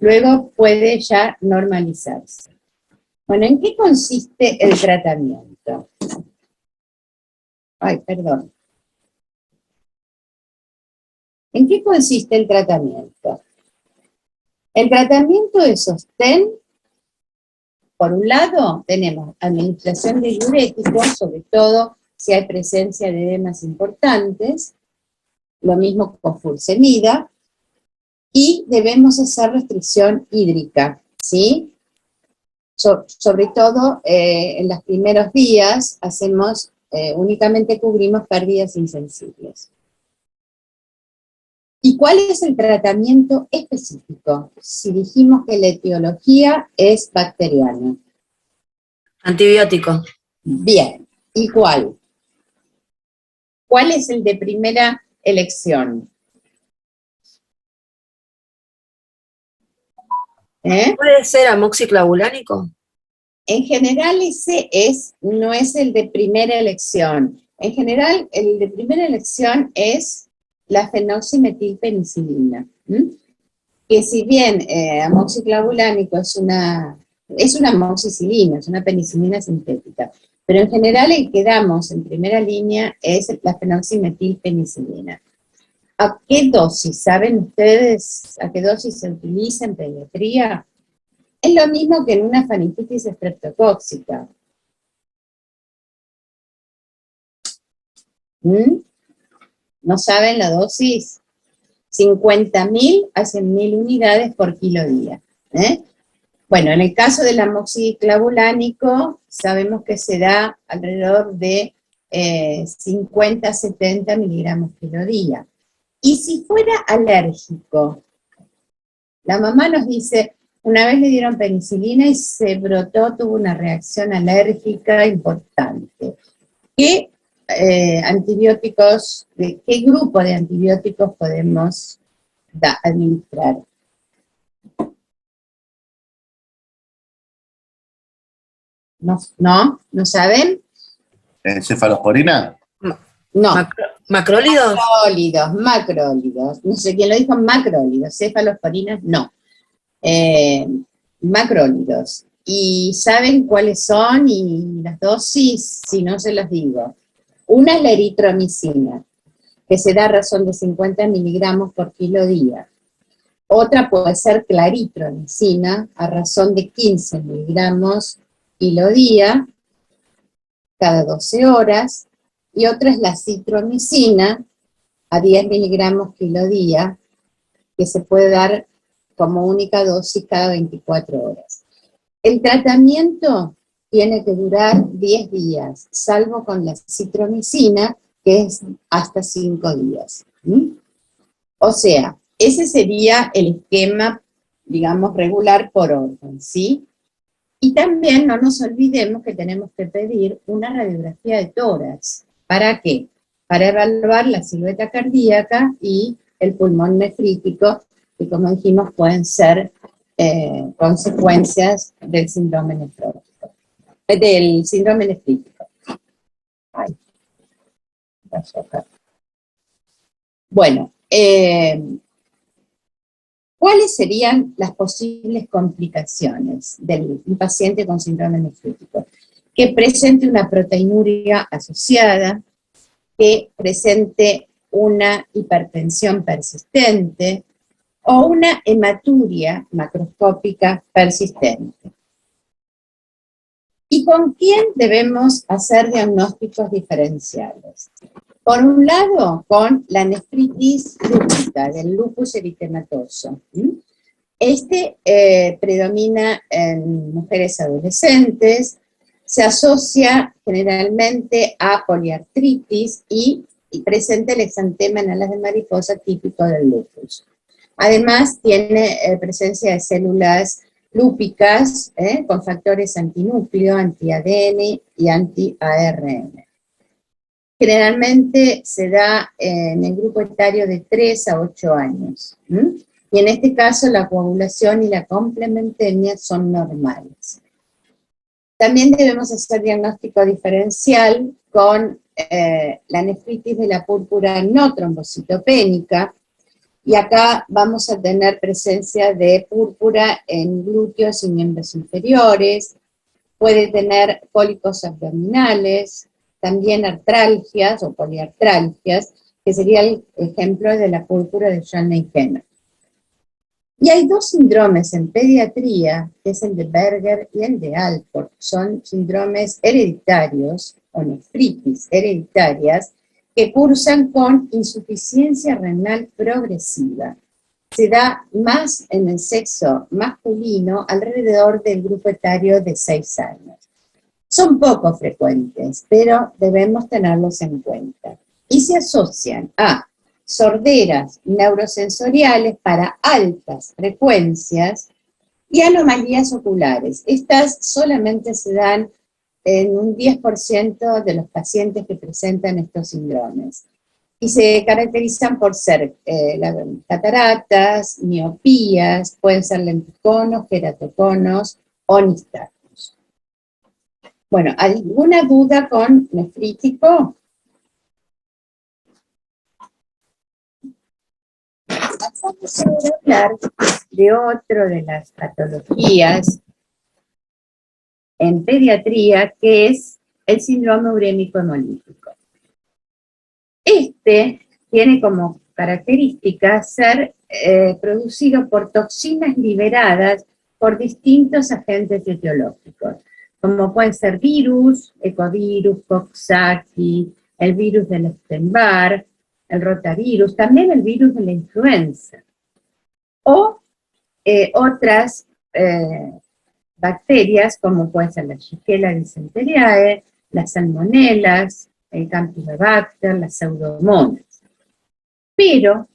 Luego puede ya normalizarse. Bueno, ¿en qué consiste el tratamiento? Ay, perdón. ¿En qué consiste el tratamiento? El tratamiento de sostén, por un lado, tenemos administración de diuréticos, sobre todo si hay presencia de edemas importantes, lo mismo con furosemida, y debemos hacer restricción hídrica, ¿sí? Sobre todo en los primeros días hacemos, únicamente cubrimos pérdidas insensibles. ¿Y cuál es el tratamiento específico? Si dijimos que la etiología es bacteriana. Antibiótico. Bien, ¿y cuál? ¿Cuál es el de primera elección? ¿Puede ser amoxiclavulánico? En general ese no es el de primera elección. En general el de primera elección es la fenoximetilpenicilina, que si bien amoxiclavulánico es una amoxicilina, es una penicilina sintética, pero en general el que damos en primera línea es la fenoximetilpenicilina. ¿A qué dosis? ¿Saben ustedes a qué dosis se utiliza en pediatría? Es lo mismo que en una faringitis estreptocóxica. ¿No saben la dosis? 50.000 a 100.000 unidades por kilo día. Bueno, en el caso del amoxiclavulánico, sabemos que se da alrededor de 50 a 70 miligramos kilo día. Y si fuera alérgico, la mamá nos dice, una vez le dieron penicilina y se brotó, tuvo una reacción alérgica importante. ¿Qué antibióticos, de qué grupo de antibióticos podemos administrar? ¿No saben? ¿Cefalosporina? No. ¿Macrólidos? Macrólidos. No sé quién lo dijo, macrólidos. Cefalosporinas, no. Macrólidos. ¿Y saben cuáles son y las dosis? Si no, se las digo. Una es la eritromicina, que se da a razón de 50 miligramos por kilo día. Otra puede ser claritromicina, a razón de 15 miligramos kilo día, cada 12 horas. Y otra es la citromicina, a 10 miligramos kilo día, que se puede dar como única dosis cada 24 horas. El tratamiento tiene que durar 10 días, salvo con la citromicina, que es hasta 5 días. O sea, ese sería el esquema, digamos, regular por orden, ¿sí? Y también no nos olvidemos que tenemos que pedir una radiografía de tórax. ¿Para qué? Para evaluar la silueta cardíaca y el pulmón nefrítico, que como dijimos pueden ser consecuencias del síndrome nefrótico, del síndrome nefrítico. Ay, pasó acá. Bueno, ¿cuáles serían las posibles complicaciones de un paciente con síndrome nefrítico? Que presente una proteinuria asociada, que presente una hipertensión persistente o una hematuria macroscópica persistente. ¿Y con quién debemos hacer diagnósticos diferenciales? Por un lado, con la nefritis lúpica, del lupus eritematoso. Este predomina en mujeres adolescentes, se asocia generalmente a poliartritis y presenta el exantema en alas de mariposa típico del lupus. Además, tiene presencia de células lúpicas con factores antinúcleo, anti-ADN y anti-ARN. Generalmente se da en el grupo etario de 3 a 8 años. Y en este caso la coagulación y la complementemia son normales. También debemos hacer diagnóstico diferencial con la nefritis de la púrpura no trombocitopénica, y acá vamos a tener presencia de púrpura en glúteos y miembros inferiores, puede tener cólicos abdominales, también artralgias o poliartralgias, que sería el ejemplo de la púrpura de John-Neiheimer. Y hay dos síndromes en pediatría, que es el de Berger y el de Alport. Son síndromes hereditarios, o nefritis hereditarias, que cursan con insuficiencia renal progresiva. Se da más en el sexo masculino alrededor del grupo etario de 6 años. Son poco frecuentes, pero debemos tenerlos en cuenta. Y se asocian a sorderas neurosensoriales para altas frecuencias y anomalías oculares. Estas solamente se dan en un 10% de los pacientes que presentan estos síndromes. Y se caracterizan por ser cataratas, miopías, pueden ser lenticonos, queratoconos o nistagmus. Bueno, ¿alguna duda con nefrítico? Vamos a hablar de otro de las patologías en pediatría, que es el síndrome urémico hemolítico. Este tiene como característica ser producido por toxinas liberadas por distintos agentes etiológicos, como pueden ser virus, ecovirus, Coxsackie, el virus del Epstein-Barr, el rotavirus, también el virus de la influenza, o otras bacterias, como pueden ser la Shigella dysenteriae, las salmonelas, el Campylobacter, las pseudomonas. Pero,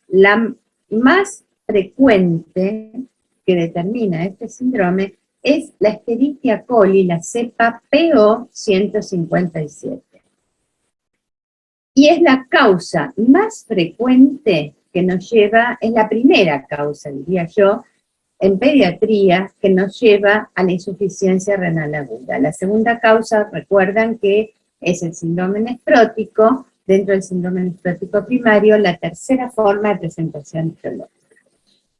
la más frecuente que determina este síndrome es la Escherichia coli, la cepa PO157. Y es la causa más frecuente que nos lleva, es la primera causa, diría yo, en pediatría, que nos lleva a la insuficiencia renal aguda. La segunda causa, recuerdan que es el síndrome nefrótico, dentro del síndrome nefrótico primario, la tercera forma de presentación etiológica.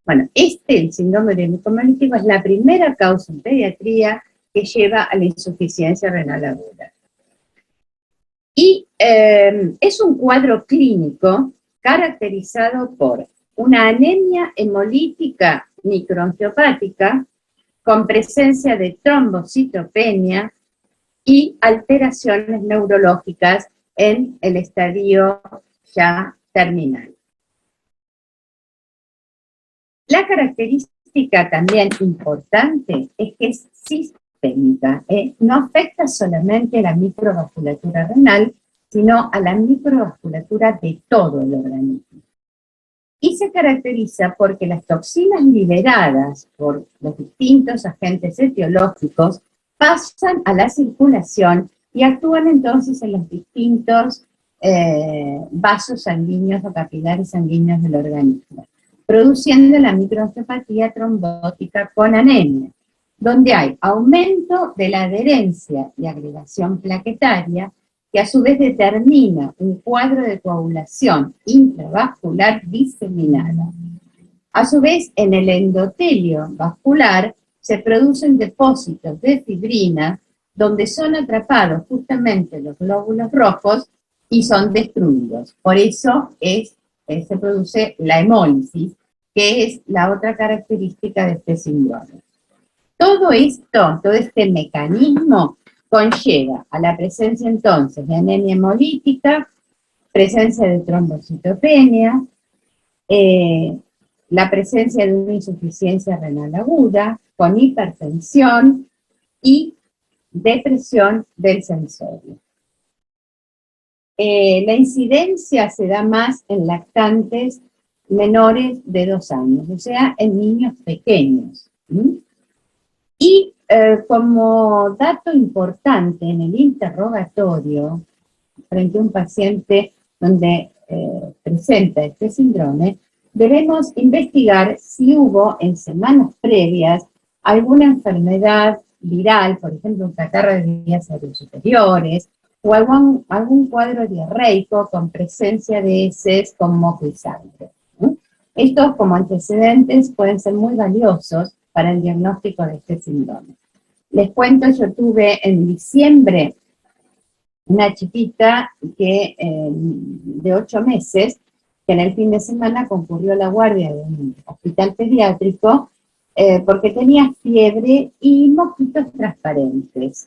Bueno, el síndrome urémico hemolítico es la primera causa en pediatría que lleva a la insuficiencia renal aguda. Y es un cuadro clínico caracterizado por una anemia hemolítica microangiopática con presencia de trombocitopenia y alteraciones neurológicas en el estadio ya terminal. La característica también importante es que es sistémica. No afecta solamente a la microvasculatura renal, sino a la microvasculatura de todo el organismo. Y se caracteriza porque las toxinas liberadas por los distintos agentes etiológicos pasan a la circulación y actúan entonces en los distintos vasos sanguíneos o capilares sanguíneos del organismo, produciendo la microangiopatía trombótica con anemia, donde hay aumento de la adherencia y agregación plaquetaria, que a su vez determina un cuadro de coagulación intravascular diseminada. A su vez, en el endotelio vascular se producen depósitos de fibrina donde son atrapados justamente los glóbulos rojos y son destruidos. Por eso se produce la hemólisis, que es la otra característica de este síndrome. Todo esto, todo este mecanismo conlleva a la presencia entonces de anemia hemolítica, presencia de trombocitopenia, la presencia de una insuficiencia renal aguda, con hipertensión y depresión del sensorio. La incidencia se da más en lactantes menores de 2 años, o sea, en niños pequeños. Y como dato importante en el interrogatorio, frente a un paciente donde presenta este síndrome, debemos investigar si hubo en semanas previas alguna enfermedad viral, por ejemplo, un catarro de vías aéreas superiores, o algún cuadro diarreico con presencia de heces con moco y sangre. Estos, como antecedentes, pueden ser muy valiosos para el diagnóstico de este síndrome. Les cuento, yo tuve en diciembre una chiquita que, de 8 meses, que en el fin de semana concurrió a la guardia de un hospital pediátrico porque tenía fiebre y mosquitos transparentes.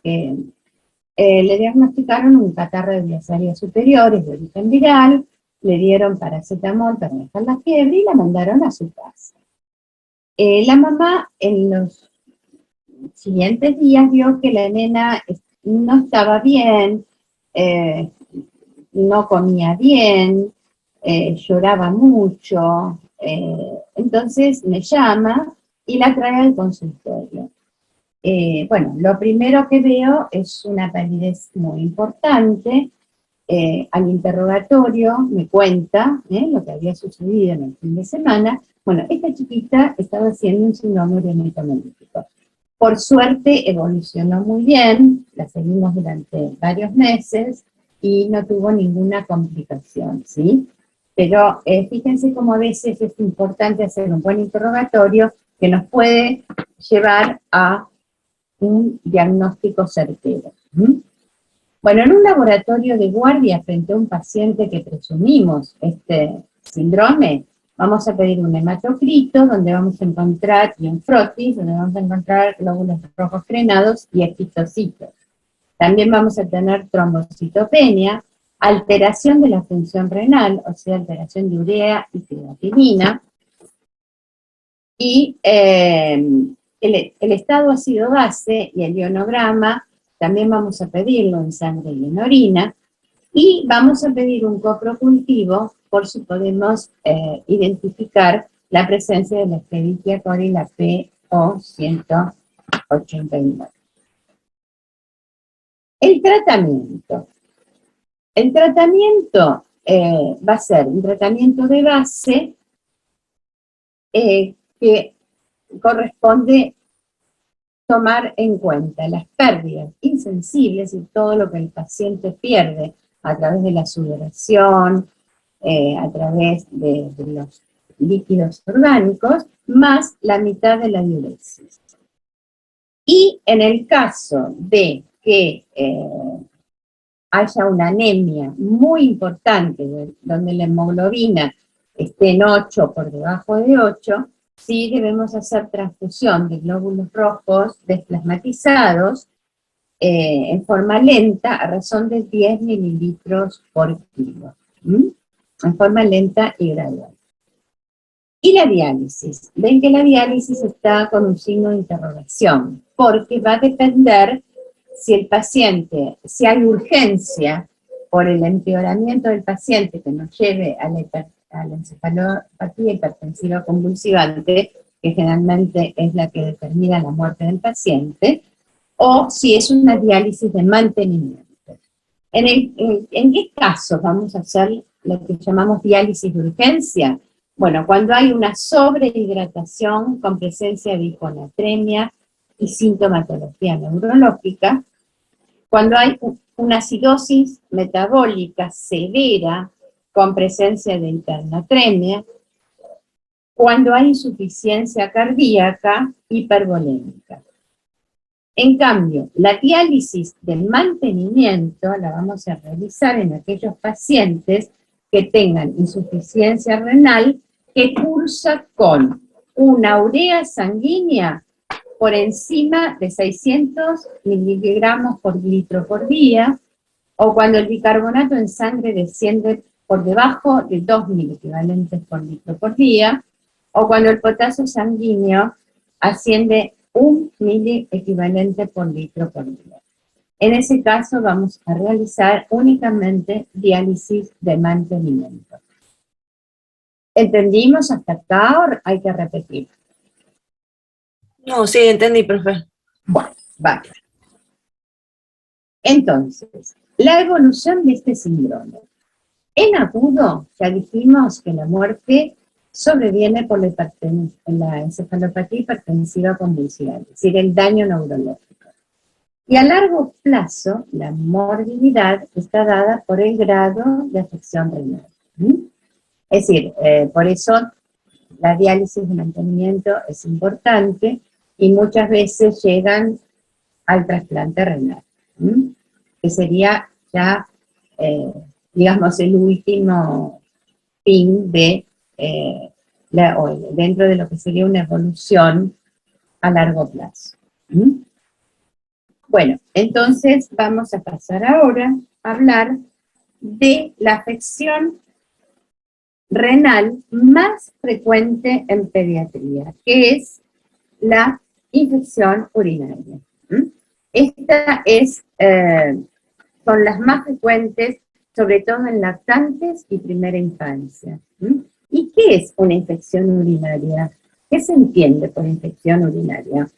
Le diagnosticaron un catarro de vías aéreas superiores de origen viral, le dieron paracetamol para dejar la fiebre y la mandaron a su casa. La mamá en los siguientes días vio que la nena no estaba bien, no comía bien, lloraba mucho, entonces me llama y la trae al consultorio. Bueno, lo primero que veo es una palidez muy importante. Al interrogatorio me cuenta lo que había sucedido en el fin de semana. Bueno, esta chiquita estaba haciendo un síndrome ureometomolítico. Por suerte evolucionó muy bien, la seguimos durante varios meses y no tuvo ninguna complicación, ¿sí? Pero fíjense cómo a veces es importante hacer un buen interrogatorio que nos puede llevar a un diagnóstico certero. Bueno, en un laboratorio de guardia frente a un paciente que presumimos este síndrome, vamos a pedir un hematocrito donde vamos a encontrar, y un frotis, donde vamos a encontrar glóbulos rojos frenados y histocitos. También vamos a tener trombocitopenia, alteración de la función renal, o sea, alteración de urea y creatinina, y el estado ácido-base y el ionograma también vamos a pedirlo en sangre y en orina, y vamos a pedir un coprocultivo por si podemos identificar la presencia de la Escherichia coli, la P.O.189. El tratamiento. El tratamiento va a ser un tratamiento de base que corresponde tomar en cuenta las pérdidas insensibles y todo lo que el paciente pierde a través de la sudoración, a través de los líquidos orgánicos, más la mitad de la diuresis. Y en el caso de que haya una anemia muy importante, donde la hemoglobina esté en 8 por debajo de 8, sí debemos hacer transfusión de glóbulos rojos desplasmatizados en forma lenta a razón de 10 mililitros por kilo, en forma lenta y gradual. Y la diálisis. Ven que la diálisis está con un signo de interrogación. porque va a depender si el paciente, si hay urgencia por el empeoramiento del paciente que nos lleve a la encefalopatía hipertensiva convulsivante, que generalmente es la que determina la muerte del paciente, o si es una diálisis de mantenimiento. ¿En qué casos vamos a hacer lo que llamamos diálisis de urgencia? Bueno, cuando hay una sobrehidratación con presencia de hiponatremia y sintomatología neurológica, cuando hay una acidosis metabólica severa con presencia de hipernatremia, cuando hay insuficiencia cardíaca hipervolémica. En cambio, la diálisis de mantenimiento la vamos a realizar en aquellos pacientes que tengan insuficiencia renal que cursa con una urea sanguínea por encima de 600 miligramos por litro por día, o cuando el bicarbonato en sangre desciende por debajo de 2.000 equivalentes por litro por día, o cuando el potasio sanguíneo asciende 1.000 equivalente por litro por día. En ese caso vamos a realizar únicamente diálisis de mantenimiento. ¿Entendimos hasta acá o hay que repetir? No, sí, entendí, profe. Bueno, vale. Entonces, la evolución de este síndrome. En agudo, ya dijimos que la muerte sobreviene por la encefalopatía hipertensiva convulsiva, es decir, el daño neurológico. Y a largo plazo, la morbilidad está dada por el grado de afección renal. Es decir, por eso la diálisis de mantenimiento es importante y muchas veces llegan al trasplante renal, que sería ya, digamos, el último fin de dentro de lo que sería una evolución a largo plazo. Bueno, entonces vamos a pasar ahora a hablar de la afección renal más frecuente en pediatría, que es la infección urinaria. Esta es, son las más frecuentes, sobre todo en lactantes y primera infancia. ¿Y qué es una infección urinaria? ¿Qué se entiende por infección urinaria?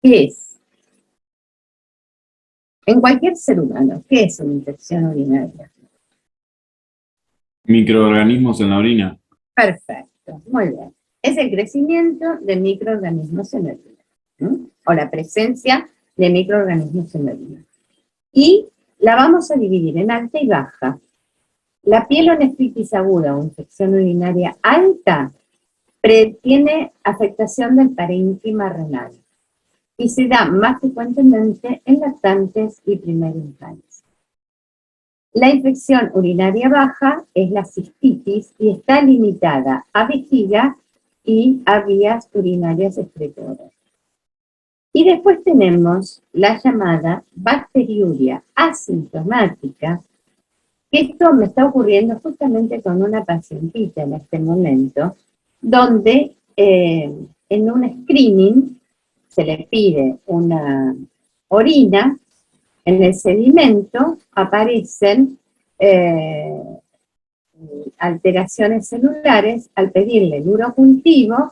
¿Qué es? En cualquier ser humano, ¿qué es una infección urinaria? Microorganismos en la orina. Perfecto, muy bien. Es el crecimiento de microorganismos en la orina, o la presencia de microorganismos en la orina. Y la vamos a dividir en alta y baja. La pielonefritis aguda o infección urinaria alta tiene afectación del parénquima renal y se da más frecuentemente en lactantes y primera infancia. La infección urinaria baja es la cistitis y está limitada a vejiga y a vías urinarias excretoras. Y después tenemos la llamada bacteriuria asintomática, que esto me está ocurriendo justamente con una pacientita en este momento, donde en un screening se le pide una orina, en el sedimento aparecen alteraciones celulares. Al pedirle el urocultivo,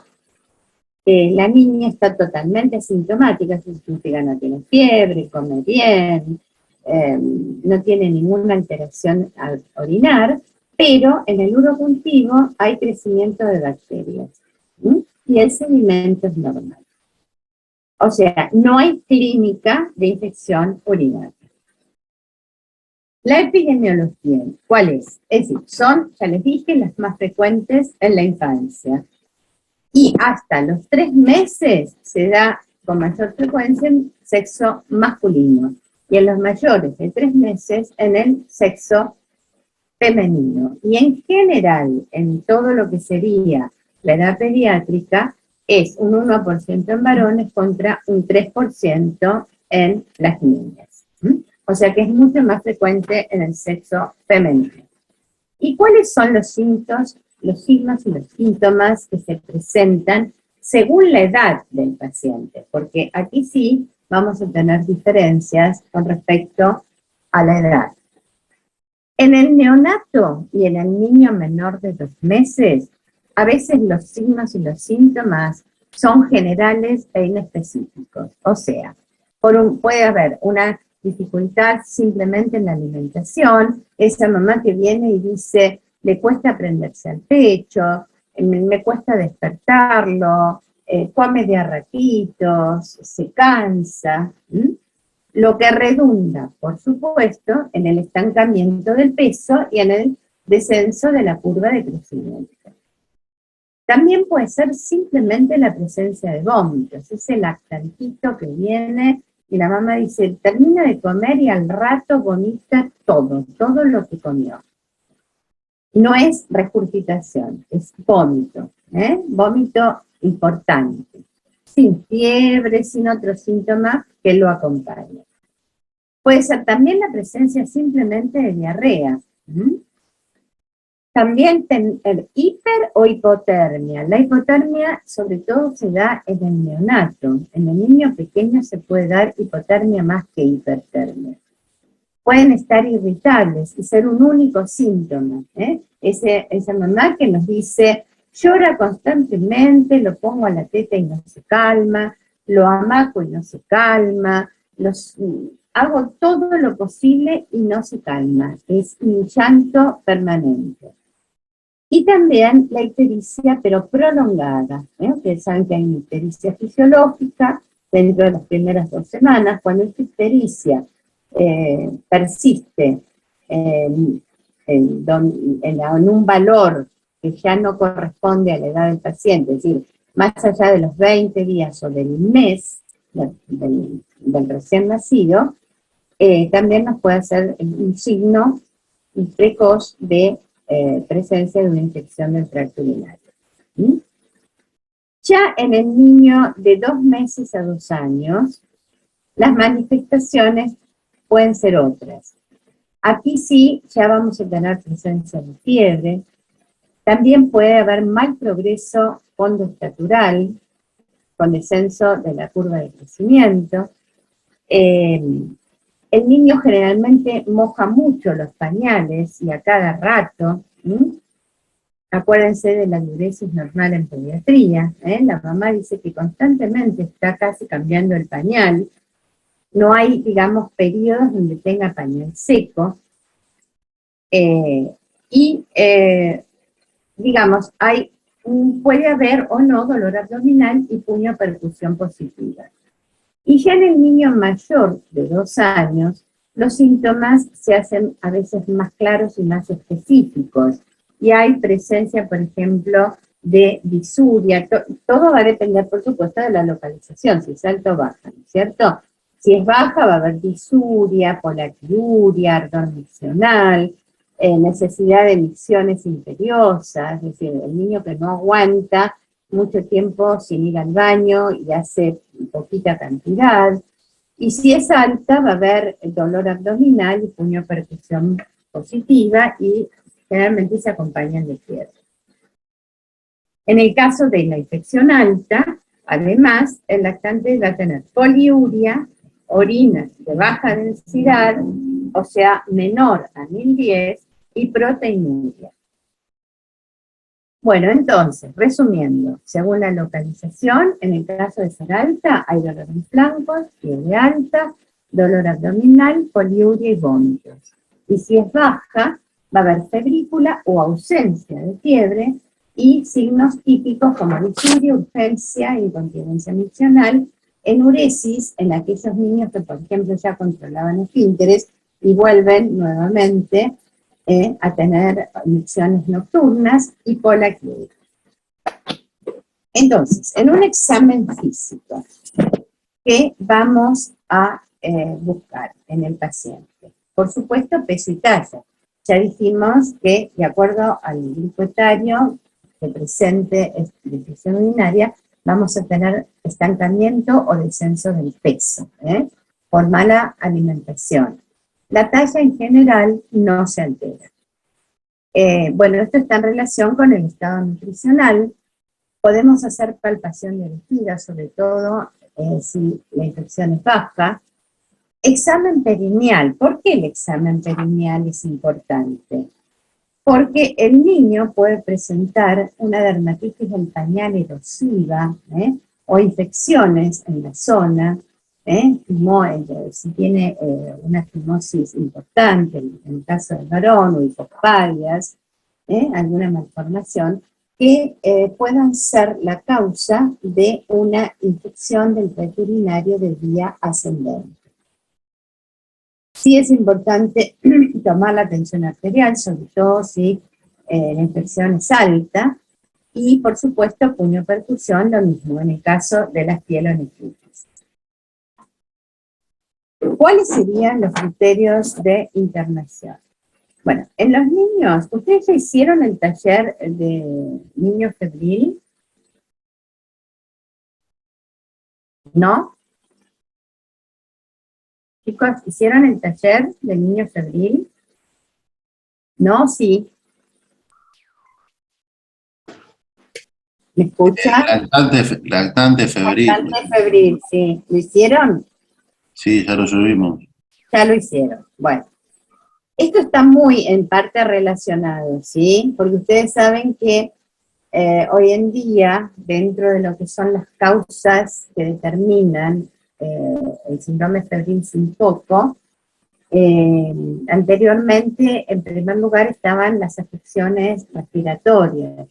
la niña está totalmente asintomática, eso significa no tiene fiebre, come bien, no tiene ninguna alteración al orinar, pero en el urocultivo hay crecimiento de bacterias, y el sedimento es normal. O sea, no hay clínica de infección urinaria. La epidemiología, ¿cuál es? Es decir, son, ya les dije, las más frecuentes en la infancia. Y hasta los 3 meses se da con mayor frecuencia en sexo masculino. Y en los mayores de 3 meses en el sexo femenino. Y en general, en todo lo que sería la edad pediátrica, es un 1% en varones contra un 3% en las niñas. O sea que es mucho más frecuente en el sexo femenino. ¿Y cuáles son los signos y los síntomas que se presentan según la edad del paciente, porque aquí sí vamos a tener diferencias con respecto a la edad. En el neonato y en el niño menor de 2 meses, a veces los signos y los síntomas son generales e inespecíficos. O sea, puede haber una dificultad simplemente en la alimentación, esa mamá que viene y dice, le cuesta prenderse al pecho, me cuesta despertarlo, come de a ratitos, se cansa, lo que redunda, por supuesto, en el estancamiento del peso y en el descenso de la curva de crecimiento. También puede ser simplemente la presencia de vómitos, ese lactantito que viene y la mamá dice, termina de comer y al rato vomita todo lo que comió. No es regurgitación, es vómito, vómito importante, sin fiebre, sin otros síntomas que lo acompañen. Puede ser también la presencia simplemente de diarrea. También tener hiper o hipotermia. La hipotermia sobre todo se da en el neonato. En el niño pequeño se puede dar hipotermia más que hipertermia. Pueden estar irritables y ser un único síntoma. Esa mamá que nos dice, llora constantemente, lo pongo a la teta y no se calma, lo amaco y no se calma, hago todo lo posible y no se calma. Es un llanto permanente. Y también la ictericia, pero prolongada. Ustedes saben que hay una ictericia fisiológica dentro de las primeras 2 semanas. Cuando esta ictericia persiste en un valor que ya no corresponde a la edad del paciente, es decir, más allá de los 20 días o del mes del recién nacido, también nos puede hacer un signo precoz de presencia de una infección del tracto urinario. Ya en el niño de 2 meses a 2 años, las manifestaciones pueden ser otras. Aquí sí, ya vamos a tener presencia de fiebre. También puede haber mal progreso pondoestatural, con descenso de la curva de crecimiento. El niño generalmente moja mucho los pañales y a cada rato. Acuérdense de la diuresis normal en pediatría. La mamá dice que constantemente está casi cambiando el pañal. No hay, digamos, periodos donde tenga pañal seco. Digamos, puede haber o no dolor abdominal y puño percusión positiva. Y ya en el niño mayor de 2 años, los síntomas se hacen a veces más claros y más específicos. Y hay presencia, por ejemplo, de disuria. Todo va a depender, por supuesto, de la localización, si es alta o baja, ¿no es cierto? Si es baja va a haber disuria, polaquiuria, ardor miccional, necesidad de micciones imperiosas, es decir, el niño que no aguanta mucho tiempo sin ir al baño y hace poquita cantidad. Y si es alta va a haber dolor abdominal y puño percusión positiva y generalmente se acompañan de fiebre. En el caso de la infección alta, además, el lactante va a tener poliuria, orina de baja densidad, o sea, menor a 1010, y proteinuria. Bueno, entonces, resumiendo, según la localización, en el caso de ser alta, hay dolor en flancos, fiebre alta, dolor abdominal, poliuria y vómitos. Y si es baja, va a haber febrícula o ausencia de fiebre y signos típicos como disuria, urgencia, incontinencia miccional, enuresis en aquellos niños que, por ejemplo, ya controlaban esfínteres y vuelven nuevamente a tener micciones nocturnas y polaquiuria. Entonces, en un examen físico, ¿qué vamos a buscar en el paciente? Por supuesto, peso y talla. Ya dijimos que, de acuerdo al grupo etario que presente infección urinaria, vamos a tener estancamiento o descenso del peso, por mala alimentación. La talla en general no se altera. Bueno, esto está en relación con el estado nutricional, Podemos hacer palpación de vejiga, sobre todo si la infección es baja. Examen perineal. ¿Por qué el examen perineal es importante? Porque el niño puede presentar una dermatitis del pañal erosiva, o infecciones en la zona, si tiene una fimosis importante, en el caso del varón, o hipospadias, alguna malformación, que puedan ser la causa de una infección del tracto urinario de vía ascendente. Sí es importante tomar la tensión arterial, sobre todo si la infección es alta, y por supuesto puño-percusión, lo mismo en el caso de las pielonefritis. ¿Cuáles serían los criterios de internación? Bueno, en los niños, ¿ustedes ya hicieron el taller de niño febril? ¿No? Chicos, ¿hicieron el taller del niño febril? ¿No? Sí. ¿Me escuchan? Lactante febril. Lactante febril, sí. ¿Lo hicieron? Sí, ya lo subimos. Ya lo hicieron. Bueno. Esto está muy en parte relacionado, ¿sí? Porque ustedes saben que hoy en día, dentro de lo que son las causas que determinan el síndrome febril sin foco, anteriormente, en primer lugar, estaban las afecciones respiratorias,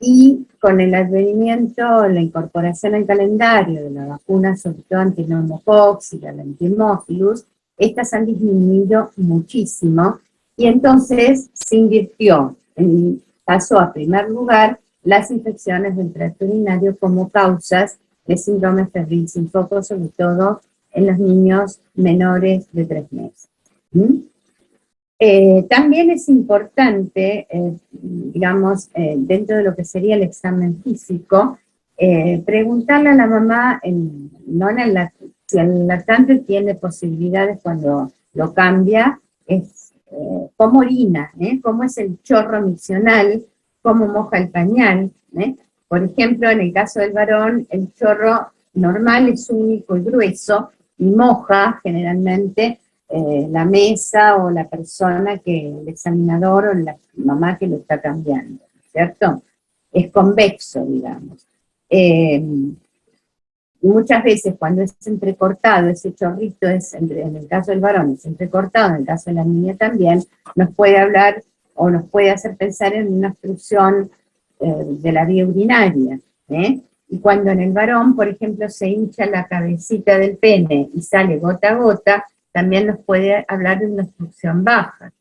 y con el advenimiento, la incorporación al calendario de la vacuna, sobre todo anti-neumococcus y la anti-Haemophilus, estas han disminuido muchísimo, y entonces se invirtió, pasó a primer lugar las infecciones del tracto urinario como causas de síndrome febril sin foco, sobre todo en los niños menores de 3 meses. También es importante, digamos, dentro de lo que sería el examen físico, preguntarle a la mamá, si el lactante tiene posibilidades cuando lo cambia, es cómo orina, cómo es el chorro miccional, cómo moja el pañal. Por ejemplo, en el caso del varón, el chorro normal es único y grueso, y moja generalmente la mesa o la persona el examinador o la mamá que lo está cambiando, ¿cierto? Es convexo, digamos. Muchas veces cuando es entrecortado, ese chorrito en el caso del varón es entrecortado, en el caso de la niña también, nos puede hablar o nos puede hacer pensar en una obstrucción de la vía urinaria, y cuando en el varón, por ejemplo, se hincha la cabecita del pene y sale gota a gota, también nos puede hablar de una obstrucción baja.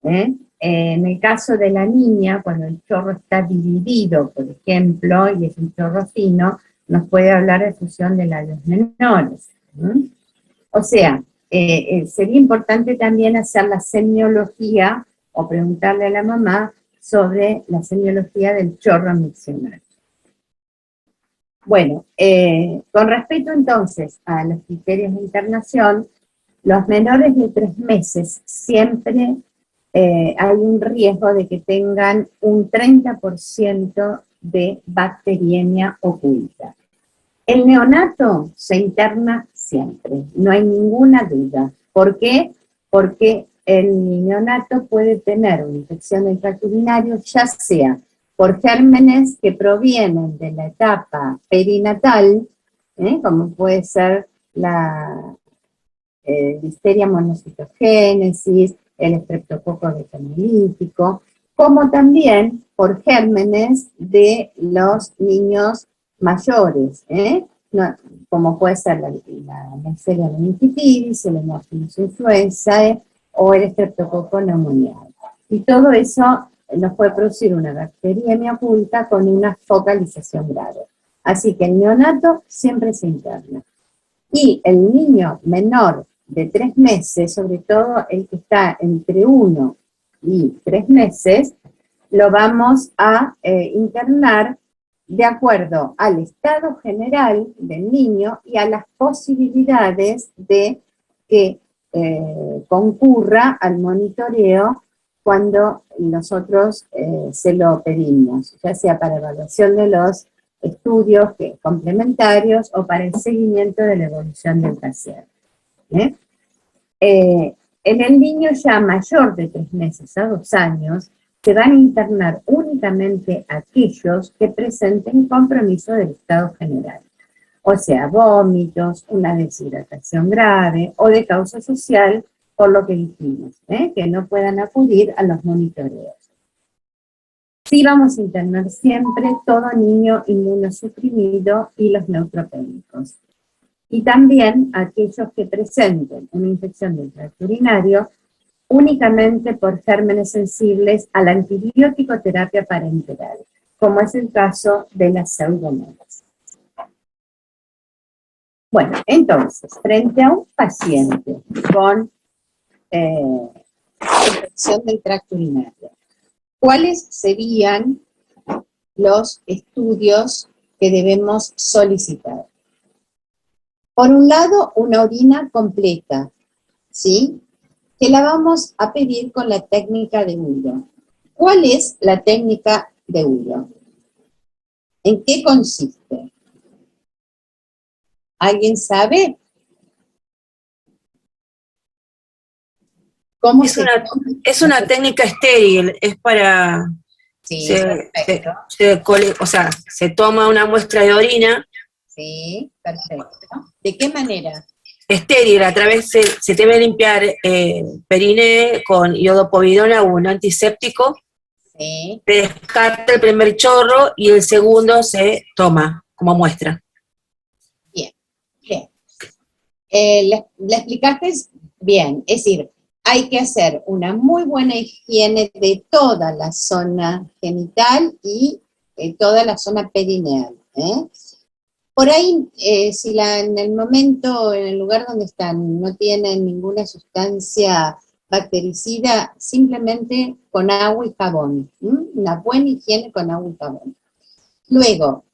En el caso de la niña, cuando el chorro está dividido, por ejemplo, y es un chorro fino, nos puede hablar de fusión de labios menores. O sea, sería importante también hacer la semiología o preguntarle a la mamá sobre la semiología del chorro miccional. Bueno, con respecto entonces a los criterios de internación, los menores de 3 meses siempre hay un riesgo de que tengan un 30% de bacteriemia oculta. El neonato se interna siempre, no hay ninguna duda. ¿Por qué? Porque el neonato puede tener una infección del tracto urinario, ya sea por gérmenes que provienen de la etapa perinatal, como puede ser la Listeria monocitogénesis, el estreptococo hemolítico, como también por gérmenes de los niños mayores, como puede ser la Neisseria meningitidis, el Haemophilus influenzae o el estreptococo pneumoniae. Y todo eso nos puede producir una bacteriemia oculta con una focalización grave. Así que el neonato siempre se interna. Y el niño menor de 3 meses, sobre todo el que está entre 1 y 3 meses, lo vamos a internar de acuerdo al estado general del niño y a las posibilidades de que concurra al monitoreo cuando nosotros se lo pedimos, ya sea para evaluación de los estudios complementarios o para el seguimiento de la evolución del paciente. En el niño ya mayor de 3 meses a 2 años, se van a internar únicamente aquellos que presenten compromiso del estado general. O sea, vómitos, una deshidratación grave o de causa social, por lo que dijimos, que no puedan acudir a los monitoreos. Sí vamos a internar siempre todo niño inmunosuprimido y los neutropénicos. Y también aquellos que presenten una infección del tracto urinario únicamente por gérmenes sensibles a la antibiótico terapia parenteral, como es el caso de las pseudomonas. Bueno, entonces, frente a un paciente con infección del tracto urinario, ¿cuáles serían los estudios que debemos solicitar? Por un lado, una orina completa, ¿sí? Que la vamos a pedir con la técnica de Hulo. ¿Cuál es la técnica de Hulo? ¿En qué consiste? ¿Alguien sabe? ¿Cómo Es una técnica estéril, es para... Sí, se, perfecto. se toma una muestra de orina. Sí, perfecto. ¿De qué manera? Estéril, a través se debe limpiar periné con iodopovidona o un antiséptico. Sí. Se descarta el primer chorro y el segundo se toma como muestra. Bien, bien. ¿Le explicaste bien? Es decir, hay que hacer una muy buena higiene de toda la zona genital y toda la zona perineal. Por ahí, si en el momento, en el lugar donde están, no tienen ninguna sustancia bactericida, simplemente con agua y jabón. Una buena higiene con agua y jabón. Luego,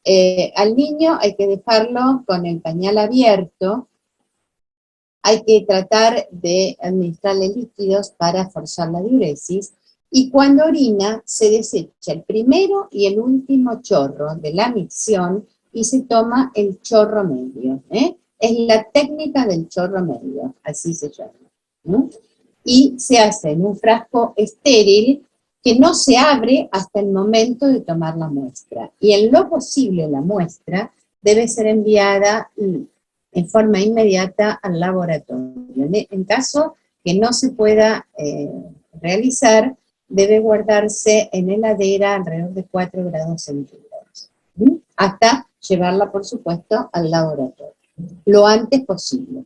al niño hay que dejarlo con el pañal abierto. Hay que tratar de administrarle líquidos para forzar la diuresis. Y cuando orina, se desecha el primero y el último chorro de la micción y se toma el chorro medio. Es la técnica del chorro medio, así se llama. Y se hace en un frasco estéril que no se abre hasta el momento de tomar la muestra. Y en lo posible la muestra debe ser enviada en forma inmediata al laboratorio. En caso que no se pueda realizar, debe guardarse en heladera alrededor de 4 grados centígrados, hasta llevarla, por supuesto, al laboratorio, lo antes posible.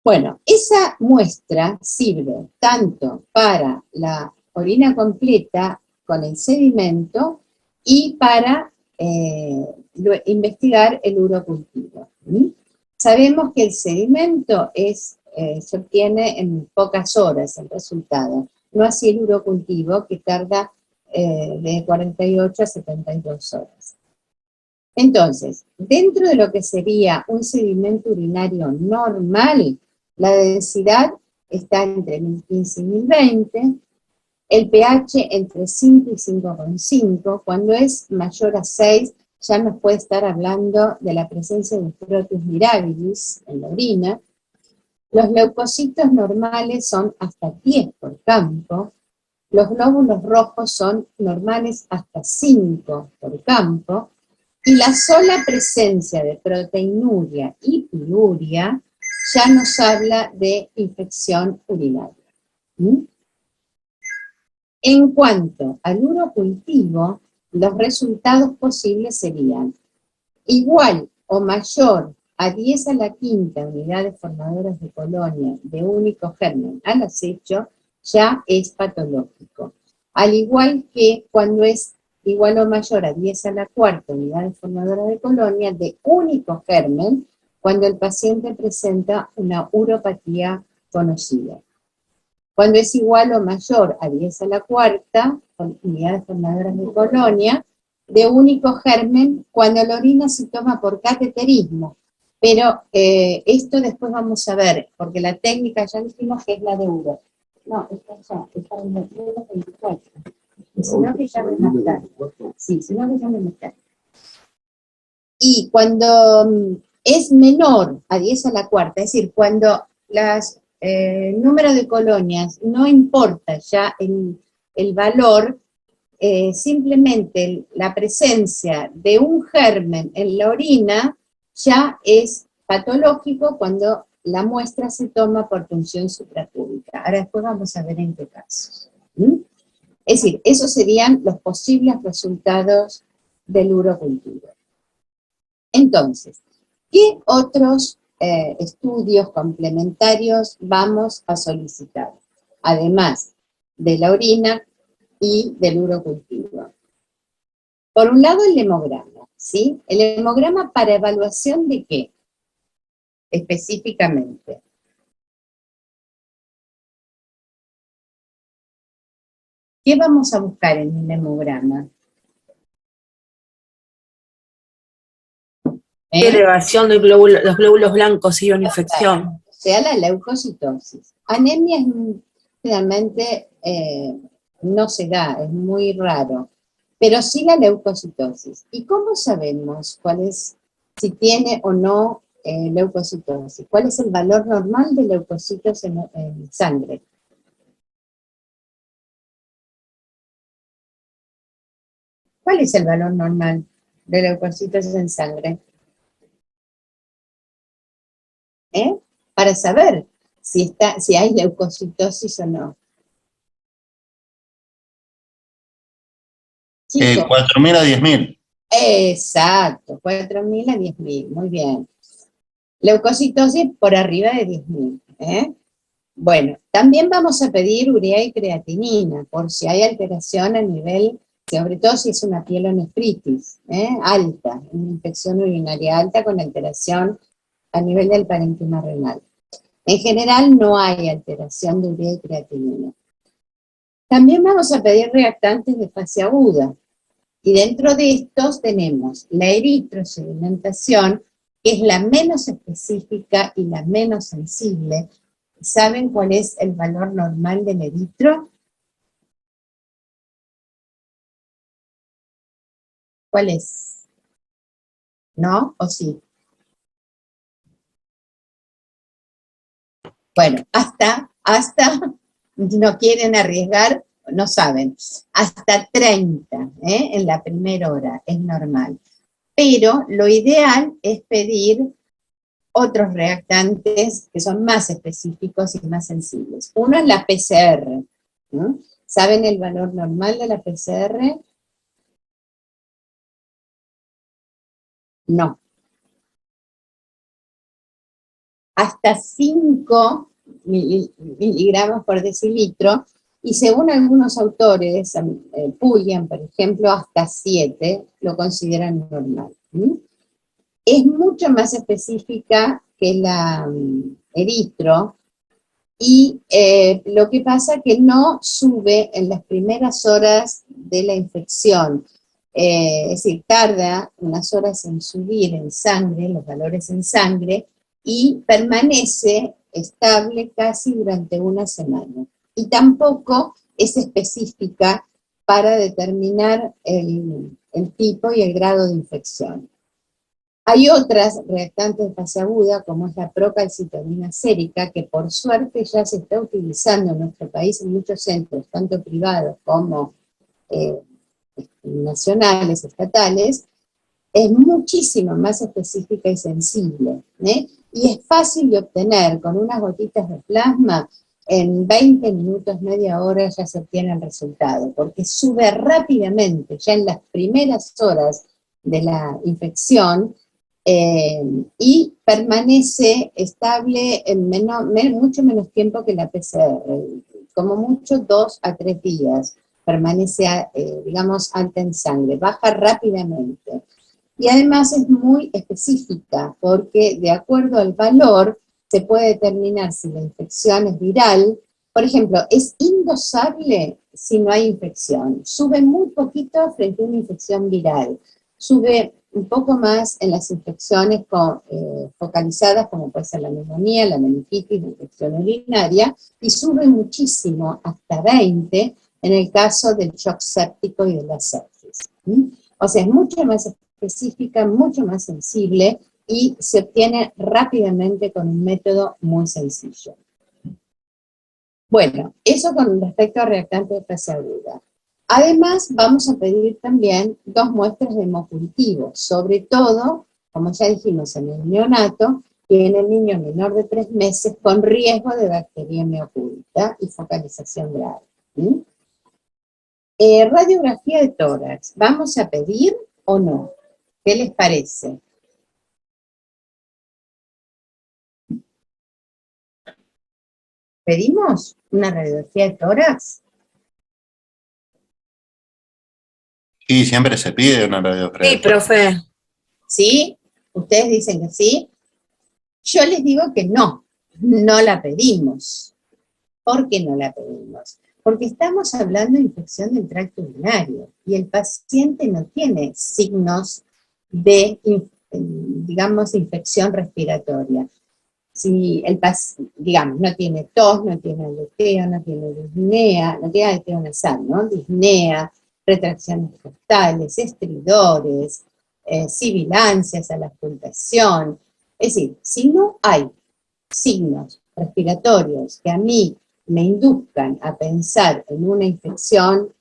Bueno, esa muestra sirve tanto para la orina completa con el sedimento y para investigar el urocultivo. Sabemos que el sedimento se obtiene en pocas horas el resultado, no así el urocultivo que tarda de 48 a 72 horas. Entonces, dentro de lo que sería un sedimento urinario normal, la densidad está entre 1015 y 1020, el pH entre 5 y 5,5, cuando es mayor a 6 ya nos puede estar hablando de la presencia de Proteus mirabilis en la orina. Los leucocitos normales son hasta 10 por campo, los glóbulos rojos son normales hasta 5 por campo, y la sola presencia de proteinuria y piluria ya nos habla de infección urinaria. En cuanto al urocultivo, los resultados posibles serían igual o mayor a 10 a la quinta unidades formadoras de colonia de único germen al acecho, ya es patológico. Al igual que cuando es igual o mayor a 10 a la cuarta unidades formadoras de colonia de único germen, cuando el paciente presenta una uropatía conocida. Cuando es igual o mayor a 10 a la cuarta unidades formadoras de colonia de único germen, cuando la orina se toma por cateterismo. Pero esto después vamos a ver, porque la técnica ya dijimos que es la de Uro. No, está en los 24. Si no, que llame más tarde. Sí, si no, que llame más tarde. Y cuando es menor a 10 a la cuarta, es decir, cuando el número de colonias no importa ya el valor, simplemente la presencia de un germen en la orina ya es patológico cuando la muestra se toma por punción supracúbica. Ahora después vamos a ver en qué casos. Es decir, esos serían los posibles resultados del urocultivo. Entonces, ¿qué otros estudios complementarios vamos a solicitar? Además de la orina y del urocultivo. Por un lado, el hemograma, ¿sí? El hemograma para evaluación de ¿qué? Específicamente. ¿Qué vamos a buscar en un hemograma? Elevación de los glóbulos blancos y una infección. O sea, la leucocitosis. Anemia es realmente no se da, es muy raro, pero sí la leucocitosis. ¿Y cómo sabemos cuál es, si tiene o no leucocitosis? ¿Cuál es el valor normal de leucocitos en sangre? ¿Cuál es el valor normal de leucocitos en sangre? Para saber si hay leucocitosis o no. Chicos. 4.000 a 10.000. Exacto, 4.000 a 10.000, muy bien. Leucocitosis por arriba de 10.000. Bueno, también vamos a pedir urea y creatinina, por si hay alteración a nivel, sobre todo si es una pielonefritis, alta, una infección urinaria alta con alteración a nivel del parénquima renal. En general no hay alteración de urea y creatinina. También vamos a pedir reactantes de fase aguda. Y dentro de estos tenemos la eritrosedimentación, que es la menos específica y la menos sensible. ¿Saben cuál es el valor normal del eritro? ¿Cuál es? ¿No? ¿O sí? Bueno, hasta no quieren arriesgar, no saben, hasta 30 en la primera hora es normal. Pero lo ideal es pedir otros reactantes que son más específicos y más sensibles. Uno es la PCR. ¿Saben el valor normal de la PCR? No. Hasta 5 miligramos por decilitro, y según algunos autores, Pullian, por ejemplo, hasta 7 lo consideran normal. Es mucho más específica que la eritro, y lo que pasa es que no sube en las primeras horas de la infección. Es decir, tarda unas horas en subir en sangre, los valores en sangre, y permanece estable casi durante una semana. Y tampoco es específica para determinar el tipo y el grado de infección. Hay otras reactantes de fase aguda, como es la procalcitonina sérica, que por suerte ya se está utilizando en nuestro país en muchos centros, tanto privados como nacionales, estatales. Es muchísimo más específica y sensible, y es fácil de obtener. Con unas gotitas de plasma, en 20 minutos, media hora, ya se obtiene el resultado, porque sube rápidamente, ya en las primeras horas de la infección, y permanece estable en mucho menos tiempo que la PCR, como mucho 2 a 3 días, permanece, digamos, alta en sangre, baja rápidamente. Y además es muy específica, porque de acuerdo al valor se puede determinar si la infección es viral. Por ejemplo, es indosable si no hay infección, sube muy poquito frente a una infección viral, sube un poco más en las infecciones focalizadas, como puede ser la neumonía, la meningitis, la infección urinaria, y sube muchísimo, hasta 20, en el caso del shock séptico y de la sepsis. O sea, es mucho más específica, mucho más sensible, y se obtiene rápidamente con un método muy sencillo. Bueno, eso con respecto a reactante de fase aguda. Además, vamos a pedir también 2 muestras de hemocultivo, sobre todo, como ya dijimos, en el neonato y en el niño menor de 3 meses con riesgo de bacteriemia oculta y focalización grave. Radiografía de tórax, ¿vamos a pedir o no? ¿Qué les parece? ¿Pedimos una radiografía de tórax? Sí, siempre se pide una radiografía. Sí, profe. ¿Sí? ¿Ustedes dicen que sí? Yo les digo que no, no la pedimos. ¿Por qué no la pedimos? Porque estamos hablando de infección del tracto urinario y el paciente no tiene signos de, digamos, infección respiratoria. Si el paciente, digamos, no tiene tos, no tiene aleteo, no tiene disnea, no tiene aleteo nasal, ¿no? Disnea, retracciones costales, estridores, sibilancias a la auscultación. Es decir, si no hay signos respiratorios que a mí me induzcan a pensar en una infección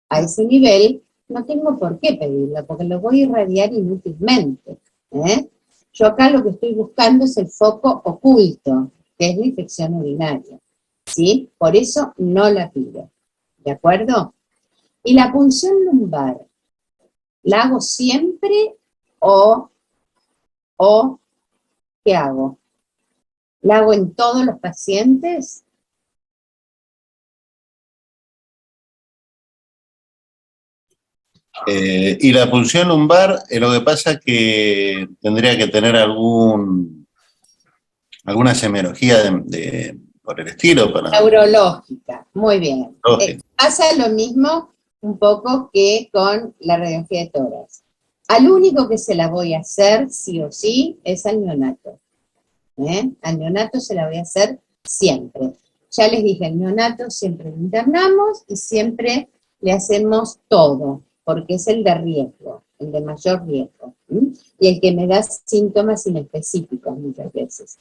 a ese nivel, no tengo por qué pedirla, porque lo voy a irradiar inútilmente. Yo acá lo que estoy buscando es el foco oculto, que es la infección urinaria. ¿Sí? Por eso no la pido. ¿De acuerdo? Y la punción lumbar, ¿la hago siempre o qué hago? ¿La hago en todos los pacientes? Y la punción lumbar, lo que pasa es que tendría que tener alguna semiología por el estilo. Neurológica, muy bien. Lógico. Pasa lo mismo un poco que con la radiografía de tórax. Al único que se la voy a hacer, sí o sí, es al neonato. Al neonato se la voy a hacer siempre. Ya les dije, el neonato siempre lo internamos y siempre le hacemos todo, porque es el de riesgo, el de mayor riesgo, y el que me da síntomas inespecíficos muchas veces.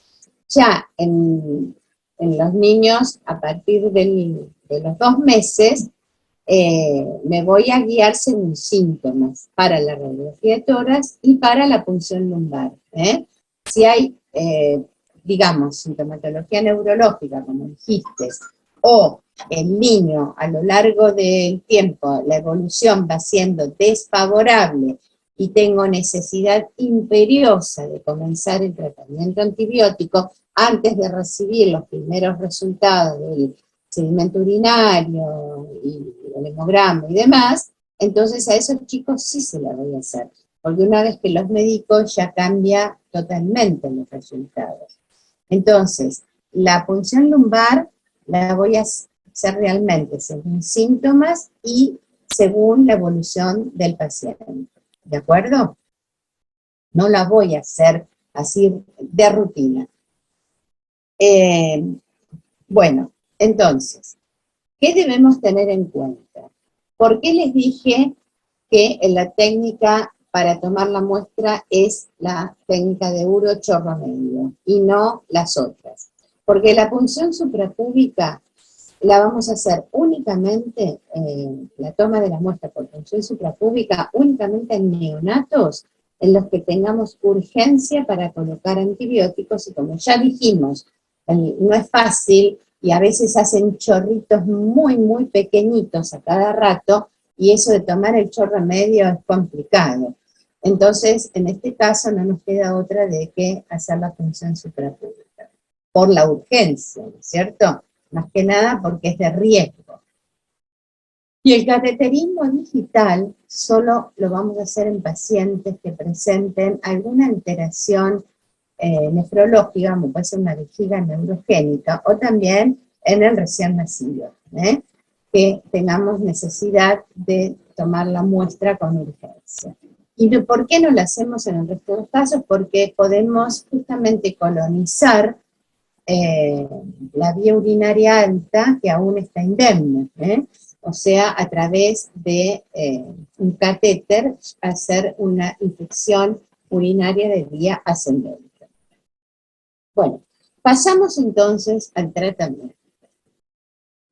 Ya en los niños, a partir de los 2 meses, me voy a guiar según síntomas para la radiografía de tórax y para la punción lumbar. Si hay, digamos, sintomatología neurológica, como dijiste, o el niño a lo largo del tiempo, la evolución va siendo desfavorable y tengo necesidad imperiosa de comenzar el tratamiento antibiótico antes de recibir los primeros resultados del sedimento urinario y el hemograma y demás, entonces a esos chicos sí se la voy a hacer, porque una vez que los medico ya cambia totalmente los resultados. Entonces, la punción lumbar la voy a hacer realmente según síntomas y según la evolución del paciente. ¿De acuerdo? No la voy a hacer así de rutina. Bueno, entonces, ¿qué debemos tener en cuenta? ¿Por qué les dije que la técnica para tomar la muestra es la técnica de uro chorro medio y no las otras? Porque la punción suprapúbica la vamos a hacer únicamente, la toma de la muestra por punción suprapúbica, únicamente en neonatos en los que tengamos urgencia para colocar antibióticos, y como ya dijimos, no es fácil y a veces hacen chorritos muy, muy pequeñitos a cada rato, y eso de tomar el chorro medio es complicado. Entonces, en este caso no nos queda otra de que hacer la punción suprapúbica, por la urgencia, ¿no es cierto? Más que nada porque es de riesgo. Y el cateterismo digital solo lo vamos a hacer en pacientes que presenten alguna alteración nefrológica, como puede ser una vejiga neurogénica, o también en el recién nacido, que tengamos necesidad de tomar la muestra con urgencia. por qué no lo hacemos en el resto de los casos? Porque podemos justamente colonizar la vía urinaria alta que aún está indemne, o sea, a través de un catéter hacer una infección urinaria de vía ascendente. Bueno, pasamos entonces al tratamiento.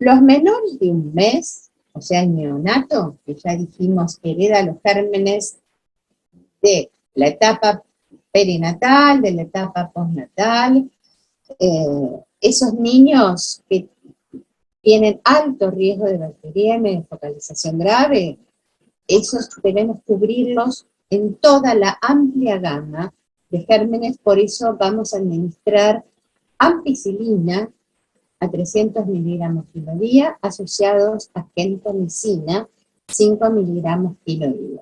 Los menores de un mes, o sea, el neonato, que ya dijimos que hereda los gérmenes de la etapa perinatal, de la etapa postnatal, esos niños que tienen alto riesgo de bacteriemia y de focalización grave, esos debemos cubrirlos en toda la amplia gama de gérmenes, por eso vamos a administrar ampicilina a 300 miligramos kilo día, asociados a gentamicina, 5 miligramos kilo día.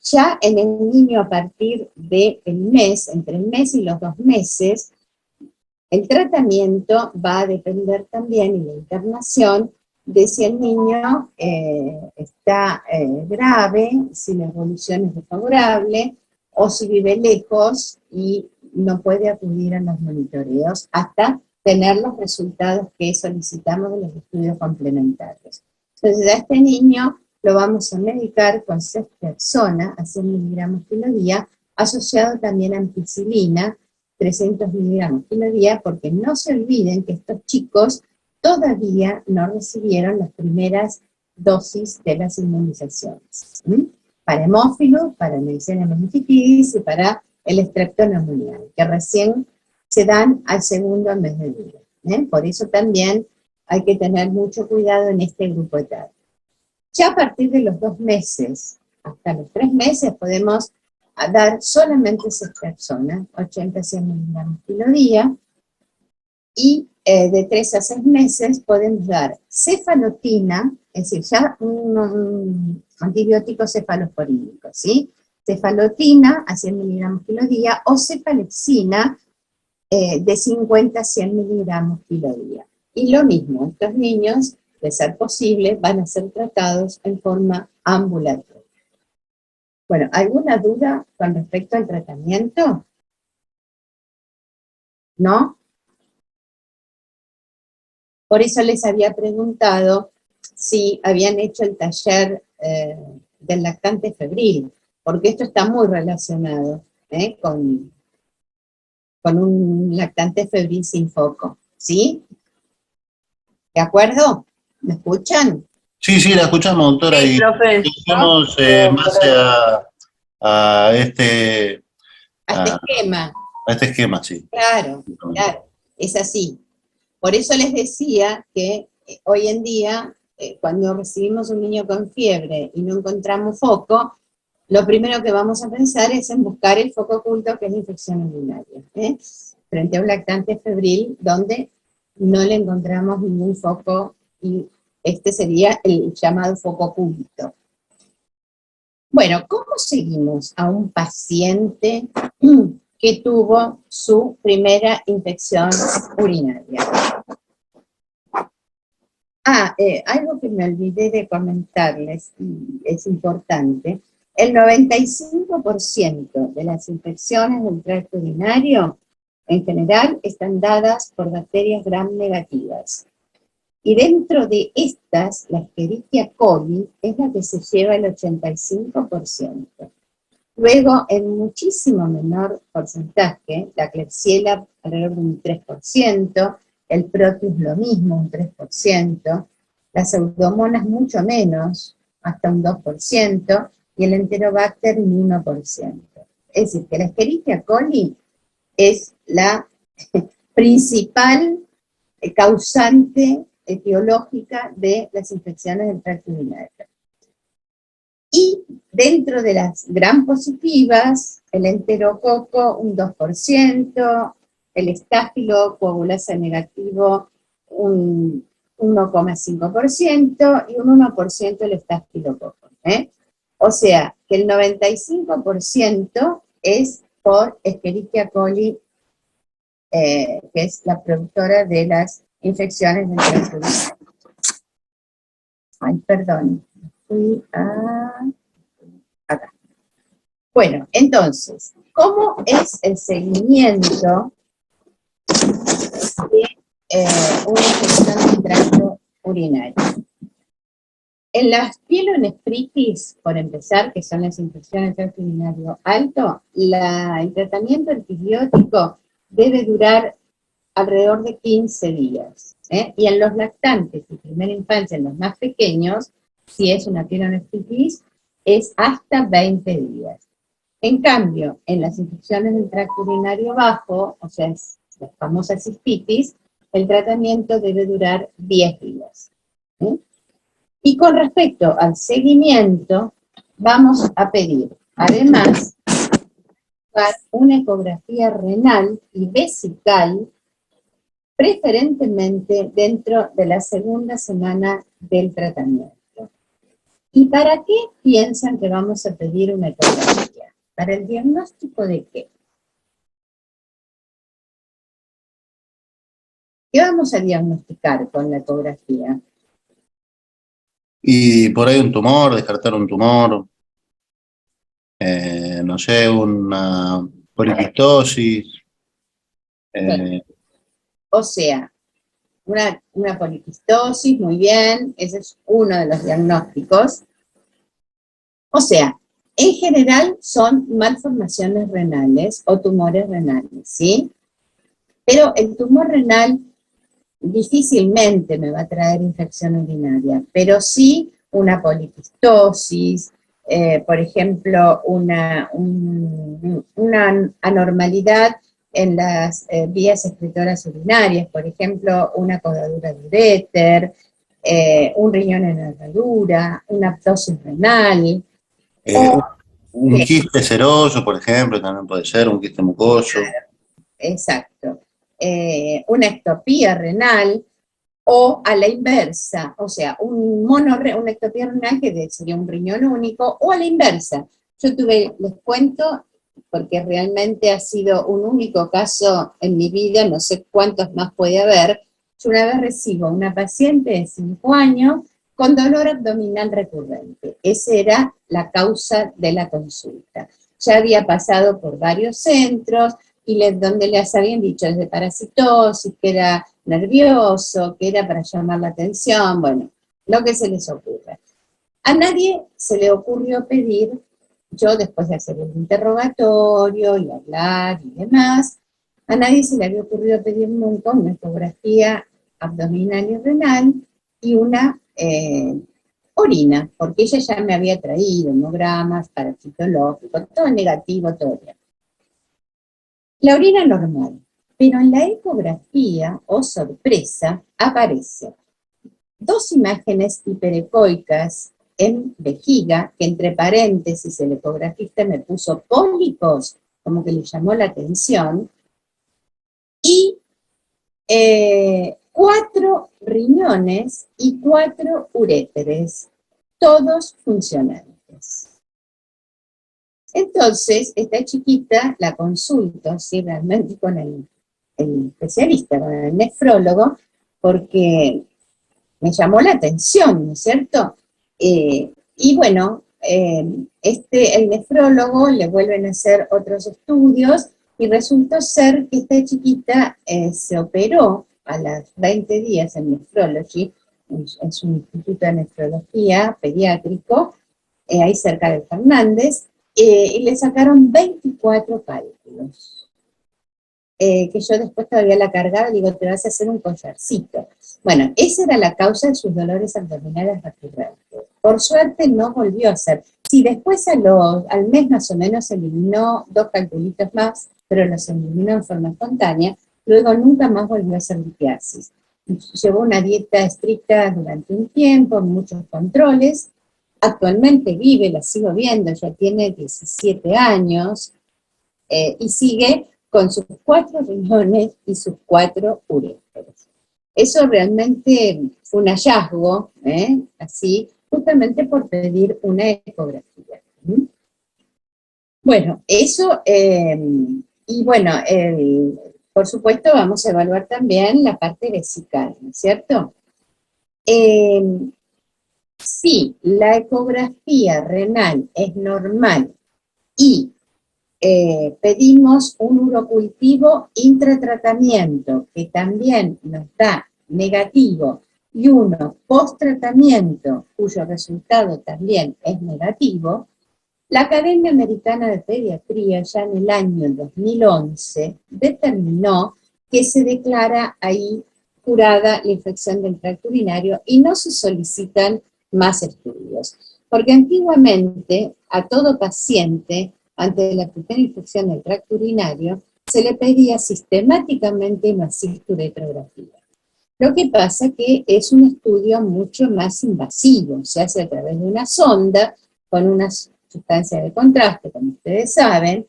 Ya en el niño a partir del mes, entre el mes y los 2 meses, el tratamiento va a depender también, y la internación, de si el niño está grave, si la evolución es desfavorable, o si vive lejos y no puede acudir a los monitoreos hasta tener los resultados que solicitamos de los estudios complementarios. Entonces a este niño lo vamos a medicar con ceftriaxona a 100 miligramos kilo día, asociado también a ampicilina, 300 miligramos kilo día, porque no se olviden que estos chicos todavía no recibieron las primeras dosis de las inmunizaciones. Para hemófilos, para Neisseria meningitis y para el extracto neumonial, que recién se dan al segundo mes de vida. Por eso también hay que tener mucho cuidado en este grupo etario. Ya a partir de los 2 meses, hasta los 3 meses, podemos dar solamente ceftriaxona, 80-100 miligramos kilo día, y de 3 a 6 meses podemos dar cefalotina, es decir, ya un antibiótico cefalosporínico, ¿sí? Cefalotina a 100 miligramos kilo día, o cefalexina de 50 a 100 miligramos kilo día. Y lo mismo, estos niños, de ser posible, van a ser tratados en forma ambulatoria. Bueno, ¿alguna duda con respecto al tratamiento? ¿No? Por eso les había preguntado si habían hecho el taller del lactante febril, porque esto está muy relacionado con un lactante febril sin foco, ¿sí? ¿De acuerdo? ¿Me escuchan? Sí, sí, la escuchamos, doctora, Sí, y profe. estamos en base a este, A este a, esquema, a este esquema, sí. claro, claro, es así. Por eso les decía que hoy en día, cuando recibimos un niño con fiebre y no encontramos foco, lo primero que vamos a pensar es en buscar el foco oculto, que es la infección urinaria, frente a un lactante febril donde no le encontramos ningún foco, y este sería el llamado foco oculto. Bueno, ¿cómo seguimos a un paciente que tuvo su primera infección urinaria? Algo que me olvidé de comentarles, y es importante, el 95% de las infecciones del tracto urinario, en general, están dadas por bacterias gram negativas. Y dentro de estas, la Escherichia coli es la que se lleva el 85%. Luego, en muchísimo menor porcentaje, la Klebsiella alrededor de un 3%, el Proteus lo mismo, un 3%, las Pseudomonas mucho menos, hasta un 2%, y el Enterobacter un 1%. Es decir, que la Escherichia coli es la principal causante etiológica de las infecciones del tracto urinario. Y dentro de las gram positivas, el enterococo un 2%, el estáfilo coagulasa negativo un 1,5% y un 1% el estafilococo. O sea, que el 95% es por Escherichia coli, que es la productora de las infecciones del tracto urinario. Ay, perdón. Fui a acá. Bueno, entonces, ¿cómo es el seguimiento de una infección de tracto urinario? En las pielonefritis, por empezar, que son las infecciones del tracto urinario alto, el tratamiento antibiótico debe durar alrededor de 15 días. Y en los lactantes y primera infancia, en los más pequeños, si es una pielonefritis, es hasta 20 días. En cambio, en las infecciones del tracto urinario bajo, o sea, la famosa cistitis, el tratamiento debe durar 10 días. Y con respecto al seguimiento, vamos a pedir, además, una ecografía renal y vesical, preferentemente dentro de la segunda semana del tratamiento. ¿Y para qué piensan que vamos a pedir una ecografía? ¿Para el diagnóstico de qué? ¿Qué vamos a diagnosticar con la ecografía? Y por ahí un tumor, descartar un tumor, no sé, una poliquistosis. O sea, una poliquistosis, muy bien, ese es uno de los diagnósticos. O sea, en general son malformaciones renales o tumores renales, ¿sí? Pero el tumor renal difícilmente me va a traer infección urinaria, pero sí una poliquistosis, por ejemplo, una anormalidad en las vías excretoras urinarias, por ejemplo, una colgadura de uréter, un riñón en herradura, una ptosis renal. Un quiste seroso, por ejemplo, también puede ser, un quiste mucoso. Exacto. Una ectopía renal, o a la inversa, o sea, una ectopía renal que sería un riñón único, o a la inversa. Yo les cuento, porque realmente ha sido un único caso en mi vida, no sé cuántos más puede haber. Yo una vez recibo una paciente de 5 años con dolor abdominal recurrente. Esa era la causa de la consulta. Ya había pasado por varios centros, y donde les habían dicho desde parasitosis, que era nervioso, que era para llamar la atención, bueno, lo que se les ocurra. A nadie se le ocurrió pedir, yo después de hacer el interrogatorio y hablar y demás, a nadie se le había ocurrido pedir nunca una ecografía abdominal y renal y una orina, porque ella ya me había traído hemogramas, parasitológicos, todo negativo, todo bien. La orina normal, pero en la ecografía, oh sorpresa, aparece 2 imágenes hiperecoicas en vejiga, que entre paréntesis el ecografista me puso pólipos, como que le llamó la atención, y 4 riñones y 4 uréteres, todos funcionantes. Entonces, esta chiquita la consulto, sí, realmente con el especialista, con el nefrólogo, porque me llamó la atención, ¿no es cierto? Y bueno, el nefrólogo le vuelven a hacer otros estudios y resultó ser que esta chiquita se operó a los 20 días en Nephrology, es un instituto de nefrología pediátrico, ahí cerca de Fernández, y le sacaron 24 cálculos. Que yo después todavía la cargaba y digo, te vas a hacer un collarcito. Bueno, esa era la causa de sus dolores abdominales recurrentes. Por suerte no volvió a hacer. Sí, después al mes más o menos se eliminó 2 calculitos más, pero los eliminó en forma espontánea, luego nunca más volvió a hacer litiasis. Llevó una dieta estricta durante un tiempo, muchos controles. Actualmente vive, la sigo viendo, ya tiene 17 años, y sigue con sus 4 riñones y sus 4 uréteres. Eso realmente fue un hallazgo, así, justamente por pedir una ecografía. Bueno, eso, y bueno, por supuesto vamos a evaluar también la parte vesical, ¿no es cierto? Si la ecografía renal es normal y pedimos un urocultivo intratratamiento que también nos da negativo y uno post-tratamiento cuyo resultado también es negativo, la Academia Americana de Pediatría ya en el año 2011 determinó que se declara ahí curada la infección del tracto urinario y no se solicitan más estudios. Porque antiguamente a todo paciente, ante la primera infección del tracto urinario, se le pedía sistemáticamente una cisturetrografía. Lo que pasa que es un estudio mucho más invasivo, se hace a través de una sonda con una sustancia de contraste, como ustedes saben,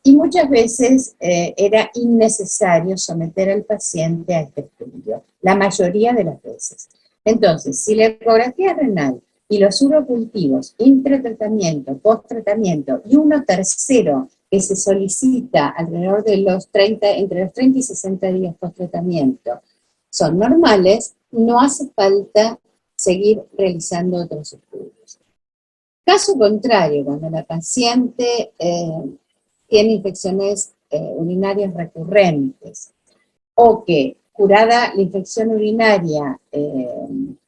y muchas veces era innecesario someter al paciente a este estudio, la mayoría de las veces. Entonces, si la ecografía renal y los urocultivos, intratratamiento, posttratamiento, y uno tercero que se solicita alrededor de entre los 30 y 60 días posttratamiento, son normales, no hace falta seguir realizando otros estudios. Caso contrario, cuando la paciente tiene infecciones urinarias recurrentes, o que curada la infección urinaria,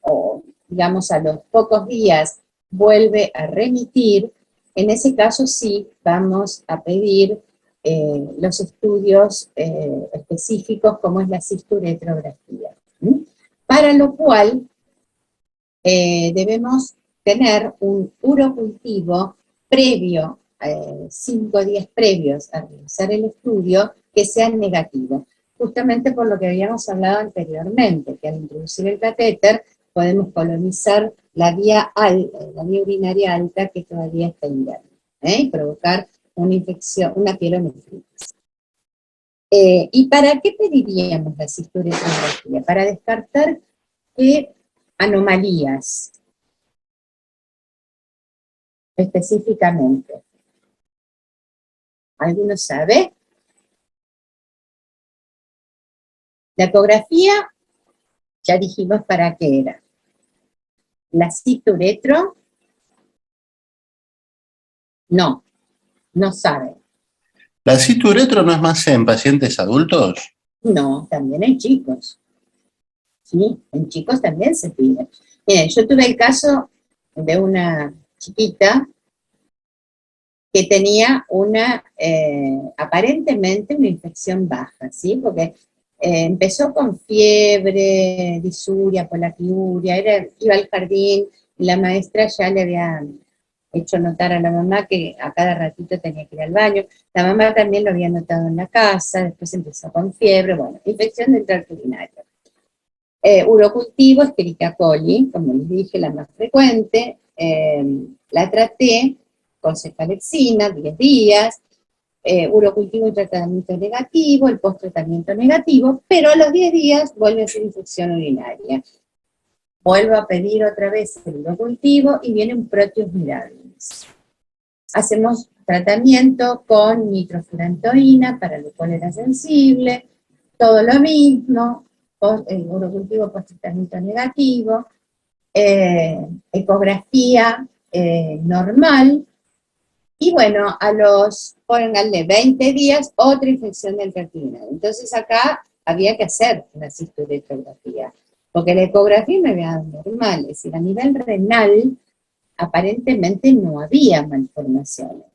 o digamos a los pocos días vuelve a remitir, en ese caso sí vamos a pedir los estudios específicos como es la cisturetrografía. Para lo cual debemos tener un urocultivo previo, 5 días previos a realizar el estudio, que sea negativo. Justamente por lo que habíamos hablado anteriormente, que al introducir el catéter podemos colonizar la vía urinaria alta que todavía está interna, y provocar una infección, una pielonefritis. ¿Y para qué pediríamos la cisturetrografía? Para descartar qué anomalías específicamente. ¿Alguno sabe? La ecografía, ya dijimos para qué era. La cisturetro, no sabe. ¿La cisturetro no es más en pacientes adultos? No, también en chicos. Sí, en chicos también se pide. Miren, yo tuve el caso de una chiquita que tenía aparentemente una infección baja, ¿sí? Porque empezó con fiebre, disuria, polaquiuria, iba al jardín y la maestra ya le había hecho notar a la mamá que a cada ratito tenía que ir al baño. La mamá también lo había notado en la casa, después empezó con fiebre, bueno, infección del tracto urinario. Urocultivo, Escherichia coli, como les dije, la más frecuente, la traté con cefalexina, 10 días, urocultivo y tratamiento negativo, el post-tratamiento negativo, pero a los 10 días vuelve a ser infección urinaria. Vuelvo a pedir otra vez el urocultivo y viene un Proteus mirabilis. Hacemos tratamiento con nitrofurantoína, para lo cual era sensible, todo lo mismo, el urocultivo post-tratamiento negativo, ecografía normal, y bueno, a los, pónganle 20 días, otra infección del tracto urinario. Entonces acá había que hacer una cisturetrografía, porque la ecografía me había dado normal, es decir, a nivel renal, aparentemente no había malformaciones.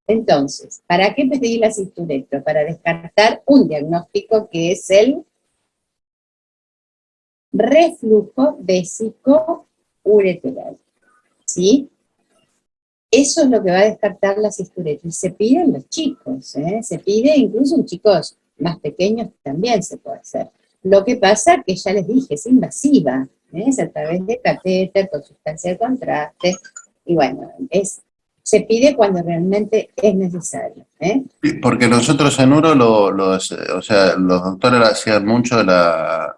Entonces, ¿para qué pedí la cisturetro? Para descartar un diagnóstico que es el reflujo vésico ureteral, ¿sí? Eso es lo que va a descartar la cisturetro, y se pide en los chicos, se pide incluso en chicos más pequeños también se puede hacer. Lo que pasa que ya les dije, es invasiva, es a través de catéter con sustancia de contraste, y bueno, se pide cuando realmente es necesario. Porque nosotros en Uro, o sea, los doctores hacían mucho la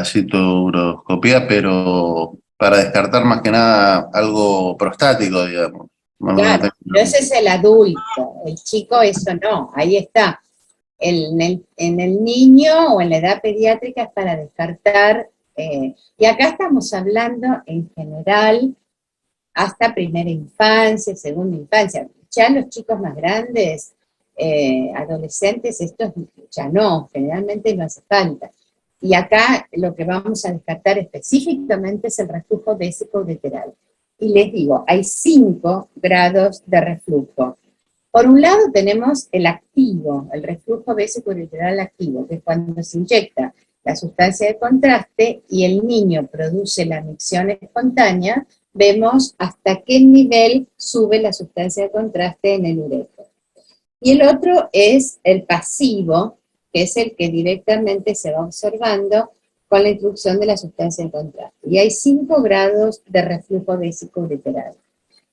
cituroscopía, pero para descartar más que nada algo prostático, digamos. Claro, pero ese es el adulto, el chico eso no, ahí está. En el niño o en la edad pediátrica es para descartar Y acá estamos hablando en general hasta primera infancia, segunda infancia. Ya los chicos más grandes, adolescentes, estos ya no, generalmente no hace falta. Y acá lo que vamos a descartar específicamente es el reflujo vésico-ureteral. Y les digo, hay 5 grados de reflujo. Por un lado tenemos el activo, el reflujo vésico-ureteral activo, que es cuando se inyecta la sustancia de contraste y el niño produce la micción espontánea, vemos hasta qué nivel sube la sustancia de contraste en el ureter. Y el otro es el pasivo, que es el que directamente se va observando con la introducción de la sustancia de contraste. Y hay 5 grados de reflujo vésico-ureteral.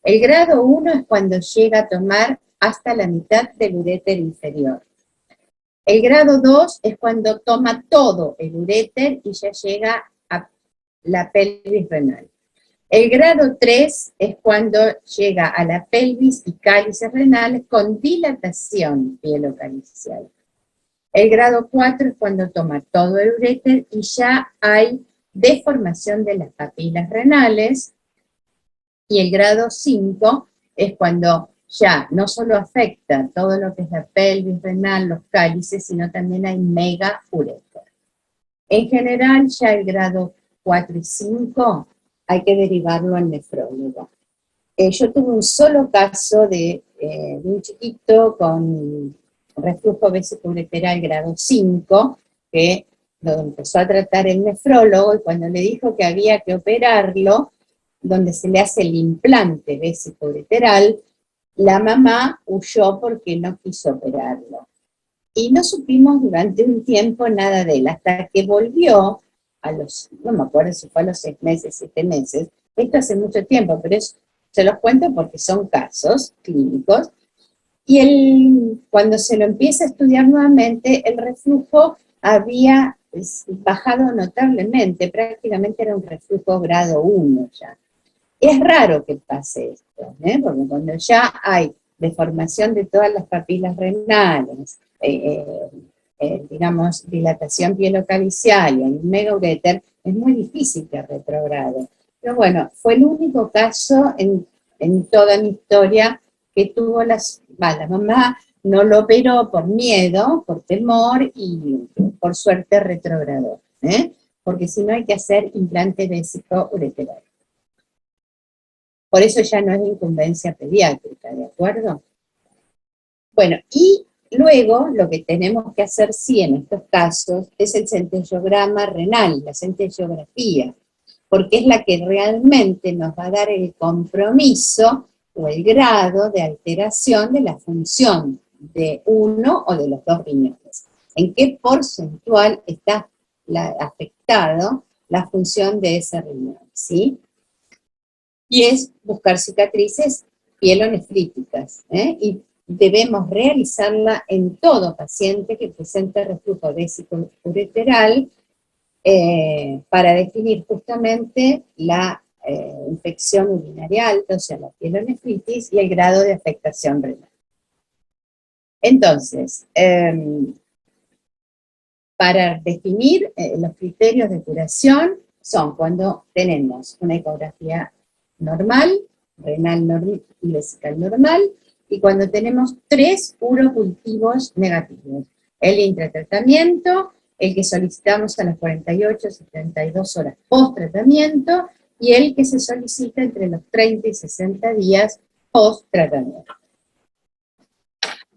El grado 1 es cuando llega a tomar hasta la mitad del uréter inferior. El grado 2 es cuando toma todo el uréter y ya llega a la pelvis renal. El grado 3 es cuando llega a la pelvis y cálices renales con dilatación pielocalicial. El grado 4 es cuando toma todo el uréter y ya hay deformación de las papilas renales. Y el grado 5 es cuando ya no solo afecta todo lo que es la pelvis renal, los cálices, sino también hay mega uréter. En general, ya el grado 4 y 5 hay que derivarlo al nefrólogo. Yo tuve un solo caso de un chiquito con reflujo vésico-ureteral grado 5, que lo empezó a tratar el nefrólogo, y cuando le dijo que había que operarlo, donde se le hace el implante vésico-ureteral, la mamá huyó porque no quiso operarlo. Y no supimos durante un tiempo nada de él, hasta que volvió a los, no me acuerdo si fue a los 6 meses, 7 meses, esto hace mucho tiempo, pero se los cuento porque son casos clínicos, y él, cuando se lo empieza a estudiar nuevamente, el reflujo había bajado notablemente, prácticamente era un reflujo grado 1 ya. Es raro que pase esto, porque cuando ya hay deformación de todas las papilas renales, digamos, dilatación pielocalicial y el megauréter, es muy difícil que retrograde. Pero bueno, fue el único caso en toda mi historia que tuvo la mamá no lo operó por miedo, por temor, y por suerte retrogradó, porque si no hay que hacer implante vésico-ureteral. Por eso ya no es incumbencia pediátrica, ¿de acuerdo? Bueno, y luego lo que tenemos que hacer sí en estos casos es el centellograma renal, la centellografía, porque es la que realmente nos va a dar el compromiso o el grado de alteración de la función de uno o de los 2 riñones. ¿En qué porcentual está afectado la función de ese riñón? ¿Sí? Y es buscar cicatrices pielonefríticas, y debemos realizarla en todo paciente que presente reflujo vésico-ureteral para definir justamente la infección urinaria alta, o sea, la pielonefritis, y el grado de afectación renal. Entonces, para definir los criterios de curación son cuando tenemos una ecografía normal, renal normal y vesical normal, y cuando tenemos 3 urocultivos negativos. El intratratamiento, el que solicitamos a las 48, 72 horas post-tratamiento, y el que se solicita entre los 30 y 60 días post-tratamiento.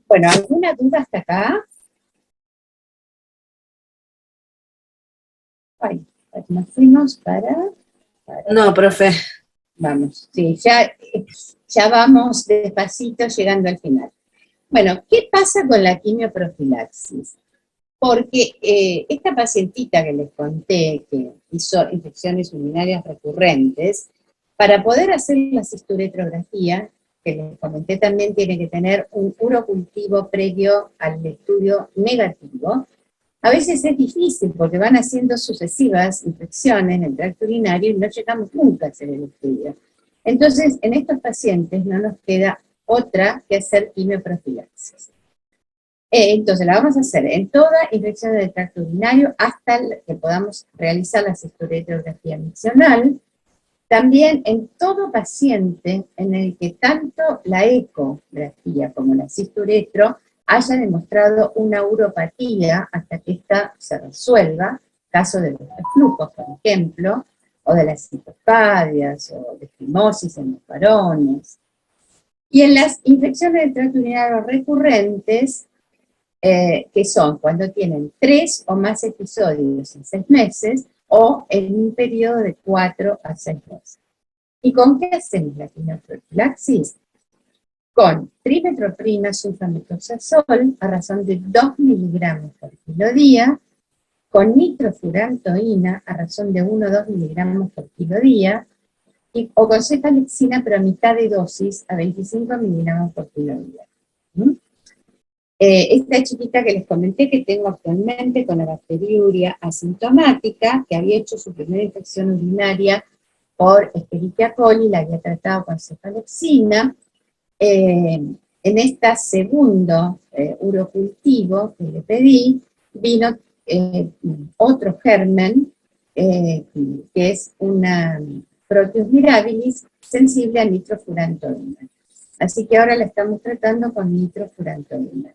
Bueno, ¿alguna duda hasta acá? Ay, nos fuimos para... No, profe. Vamos, sí, ya vamos despacito llegando al final. Bueno, ¿qué pasa con la quimioprofilaxis? Porque esta pacientita que les conté, que hizo infecciones urinarias recurrentes, para poder hacer la cisturetrografía, que les comenté también, tiene que tener un urocultivo previo al estudio negativo. A veces es difícil porque van haciendo sucesivas infecciones en el tracto urinario y no llegamos nunca a hacer el estudio. Entonces, en estos pacientes no nos queda otra que hacer quimioprofilaxis. Entonces la vamos a hacer en toda infección del tracto urinario hasta que podamos realizar la cistoretrografía miccional. También en todo paciente en el que tanto la ecografía como la cisturetro haya demostrado una uropatía hasta que ésta se resuelva, caso de los reflujos, por ejemplo, o de las citopadias, o de fimosis en los varones. Y en las infecciones del tracto urinario recurrentes, que son cuando tienen 3 o más episodios en 6 meses, o en un periodo de 4 a 6 meses. ¿Y con qué hacemos la quinoprofilaxis? Con trimetroprima sulfamethoxazol a razón de 2 miligramos por kilo día, con nitrofurantoína a razón de 1 o 2 miligramos por kilo día, o con cefalexina pero a mitad de dosis a 25 miligramos por kilo día. Esta chiquita que les comenté que tengo actualmente con la bacteriuria asintomática, que había hecho su primera infección urinaria por Escherichia coli, la había tratado con cefalexina. En este segundo urocultivo que le pedí, vino otro germen, que es una Proteus mirabilis sensible a nitrofurantoína. Así que ahora la estamos tratando con nitrofurantoína.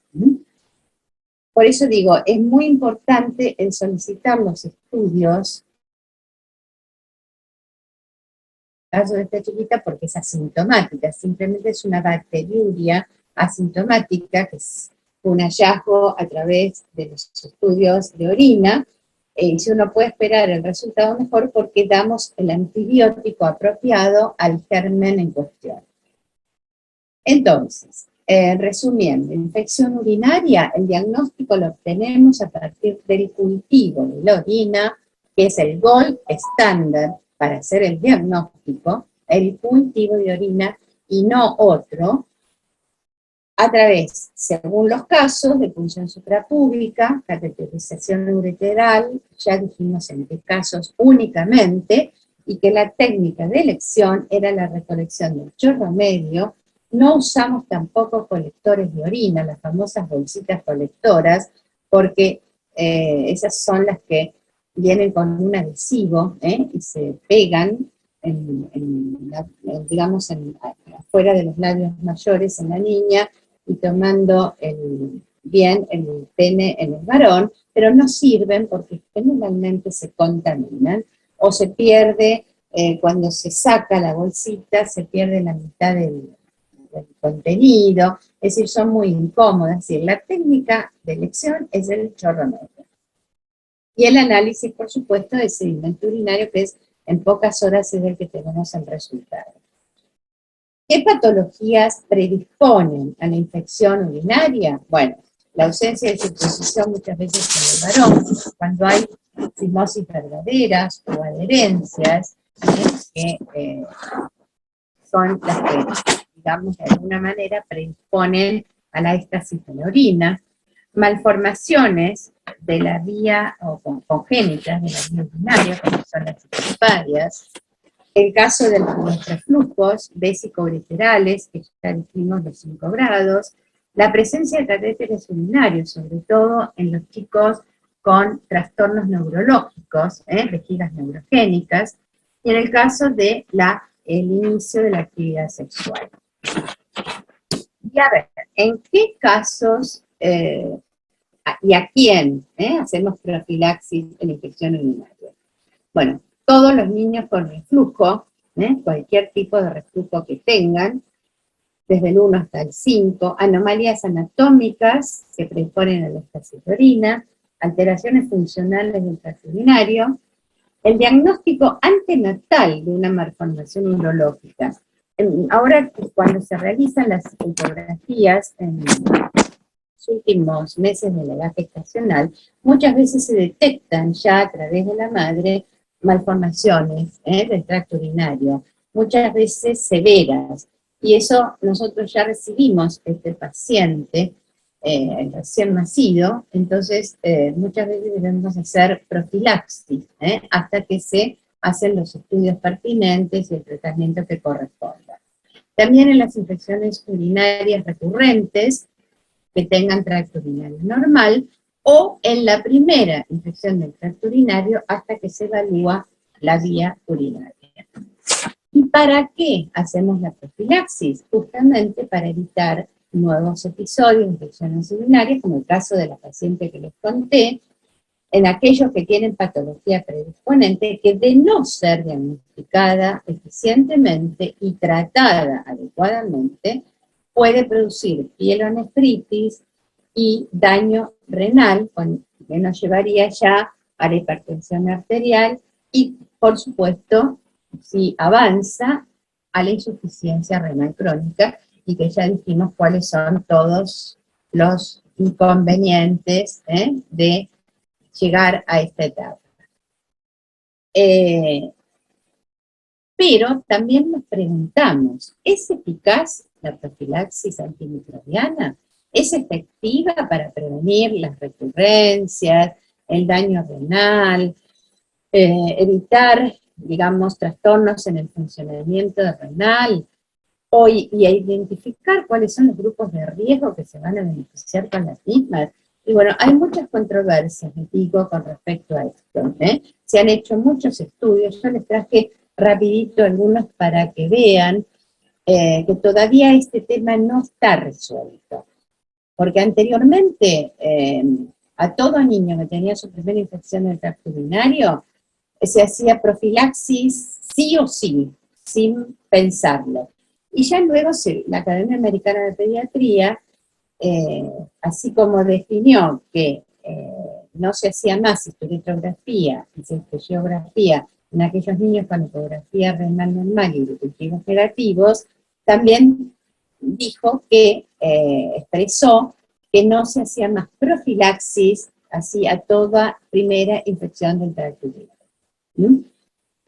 Por eso digo, es muy importante el solicitar los estudios, en el caso de esta chiquita, porque es asintomática, simplemente es una bacteriuria asintomática, que es un hallazgo a través de los estudios de orina, y si uno puede esperar el resultado mejor porque damos el antibiótico apropiado al germen en cuestión. Entonces, resumiendo, infección urinaria, el diagnóstico lo obtenemos a partir del cultivo de la orina, que es el gold estándar para hacer el diagnóstico, el cultivo de orina y no otro, a través, según los casos, de punción suprapúbica, cateterización ureteral, ya dijimos en qué casos únicamente, y que la técnica de elección era la recolección del chorro medio. No usamos tampoco colectores de orina, las famosas bolsitas colectoras, porque esas son las que vienen con un adhesivo y se pegan, digamos, afuera de los labios mayores en la niña, y tomando bien el pene en el varón, pero no sirven porque generalmente se contaminan, o se pierde, cuando se saca la bolsita, se pierde la mitad del contenido, es decir, son muy incómodas. Es decir, la técnica de elección es el chorro medio. Y el análisis, por supuesto, de sedimento urinario, que es en pocas horas es el que tenemos el resultado. ¿Qué patologías predisponen a la infección urinaria? Bueno, la ausencia de circuncisión muchas veces en el varón, cuando hay fimosis verdaderas o adherencias, que son las que, digamos, de alguna manera predisponen a la éstasis de la orina, malformaciones de la vía, o congénitas de la vía urinaria, como son las citopadias, el caso de los reflujos vesicoureterales, que ya dijimos los 5 grados, la presencia de catéteres urinarios, sobre todo en los chicos con trastornos neurológicos, vejigas neurogénicas, y en el caso de el inicio de la actividad sexual. Y a ver, ¿en qué casos y a quién hacemos profilaxis en infección urinaria? Bueno, todos los niños con reflujo, cualquier tipo de reflujo que tengan, desde el 1 hasta el 5, anomalías anatómicas que predisponen a la éstasis de orina, alteraciones funcionales del tracto urinario, el diagnóstico antenatal de una malformación urológica. Ahora, cuando se realizan las ecografías en los últimos meses de la edad gestacional, muchas veces se detectan ya a través de la madre malformaciones del tracto urinario, muchas veces severas, y eso nosotros ya recibimos este paciente recién nacido, entonces muchas veces debemos hacer profilaxis hasta que se hacen los estudios pertinentes y el tratamiento que corresponda. También en las infecciones urinarias recurrentes, que tengan tracto urinario normal, o en la primera infección del tracto urinario hasta que se evalúa la vía urinaria. ¿Y para qué hacemos la profilaxis? Justamente para evitar nuevos episodios de infecciones urinarias, como el caso de la paciente que les conté, en aquellos que tienen patología predisponente, que de no ser diagnosticada eficientemente y tratada adecuadamente, puede producir pielonefritis y daño renal, que nos llevaría ya a la hipertensión arterial y, por supuesto, si avanza, a la insuficiencia renal crónica, y que ya dijimos cuáles son todos los inconvenientes de llegar a esta etapa. Pero también nos preguntamos, ¿es eficaz la profilaxis antimicrobiana? ¿Es efectiva para prevenir las recurrencias, el daño renal, evitar, digamos, trastornos en el funcionamiento renal, y identificar cuáles son los grupos de riesgo que se van a beneficiar con las mismas? Y bueno, hay muchas controversias, les digo, con respecto a esto. Se han hecho muchos estudios, yo les traje rapidito algunos para que vean que todavía este tema no está resuelto. Porque anteriormente, a todo niño que tenía su primera infección del tracto urinario, se hacía profilaxis sí o sí, sin pensarlo. Y ya luego la Academia Americana de Pediatría, así como definió que no se hacía más historiografía y citografía en aquellos niños con ecografía renal normal y de cultivos negativos, también dijo que, expresó que no se hacía más profilaxis así a toda primera infección del tracto urinario.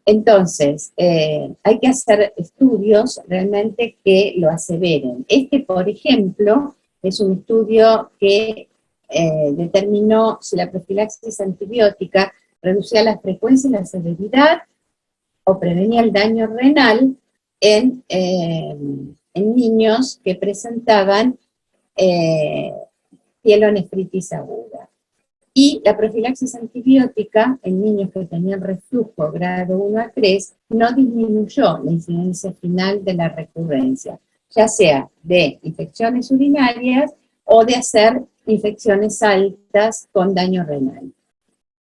Entonces, hay que hacer estudios realmente que lo aseveren. Este, por ejemplo, es un estudio que determinó si la profilaxis antibiótica reducía la frecuencia y la severidad o prevenía el daño renal en niños que presentaban pielonefritis aguda. Y la profilaxis antibiótica en niños que tenían reflujo grado 1 a 3 no disminuyó la incidencia final de la recurrencia, ya sea de infecciones urinarias o de hacer infecciones altas con daño renal.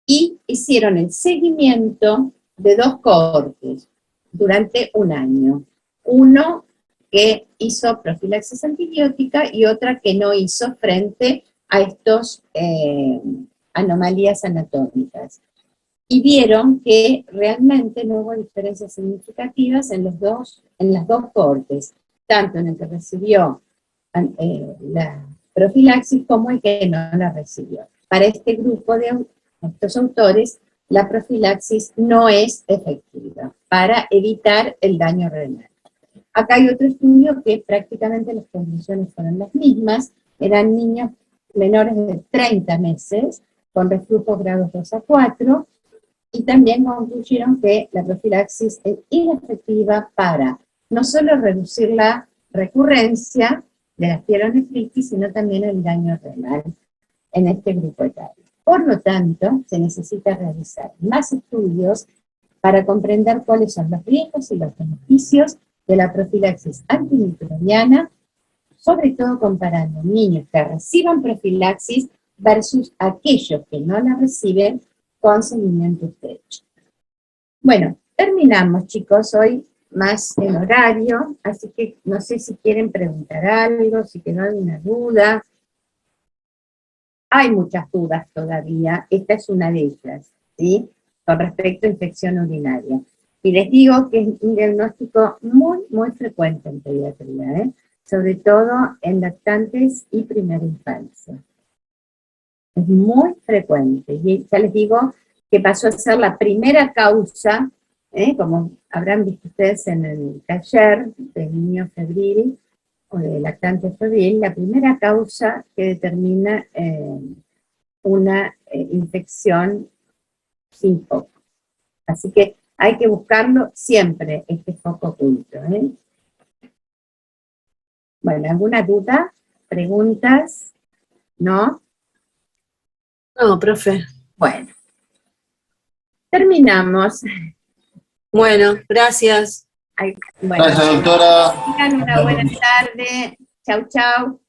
Y hicieron el seguimiento de 2 cohortes durante un año. Uno que hizo profilaxis antibiótica y otra que no hizo frente a estos anomalías anatómicas. Y vieron que realmente no hubo diferencias significativas en las dos cohortes, tanto en el que recibió la profilaxis como el que no la recibió. Para este grupo de estos autores, la profilaxis no es efectiva para evitar el daño renal. Acá hay otro estudio que prácticamente las conclusiones fueron las mismas, eran niños menores de 30 meses, con reflujo grados 2 a 4, y también concluyeron que la profilaxis es inefectiva para no solo reducir la recurrencia de la pielonefritis, sino también el daño renal en este grupo etario. Por lo tanto, se necesita realizar más estudios para comprender cuáles son los riesgos y los beneficios de la profilaxis antimicrobiana, sobre todo comparando niños que reciban profilaxis versus aquellos que no la reciben con seguimiento estrecho. Bueno, terminamos, chicos, hoy más en horario, así que no sé si quieren preguntar algo, si quedó alguna duda. Hay muchas dudas todavía, esta es una de ellas, ¿sí? Con respecto a infección urinaria. Y les digo que es un diagnóstico muy, muy frecuente en pediatría, sobre todo en lactantes y primera infancia. Es muy frecuente, y ya les digo que pasó a ser la primera causa, como habrán visto ustedes en el taller de niño febril, o de lactante febril, la primera causa que determina una infección sin foco. Así que hay que buscarlo siempre, este foco oculto. Bueno, ¿alguna duda? ¿Preguntas? ¿no? No, profe. Bueno, terminamos. Bueno, gracias. Bueno, Gracias, doctora. tengan una buena tarde. Chau, chau.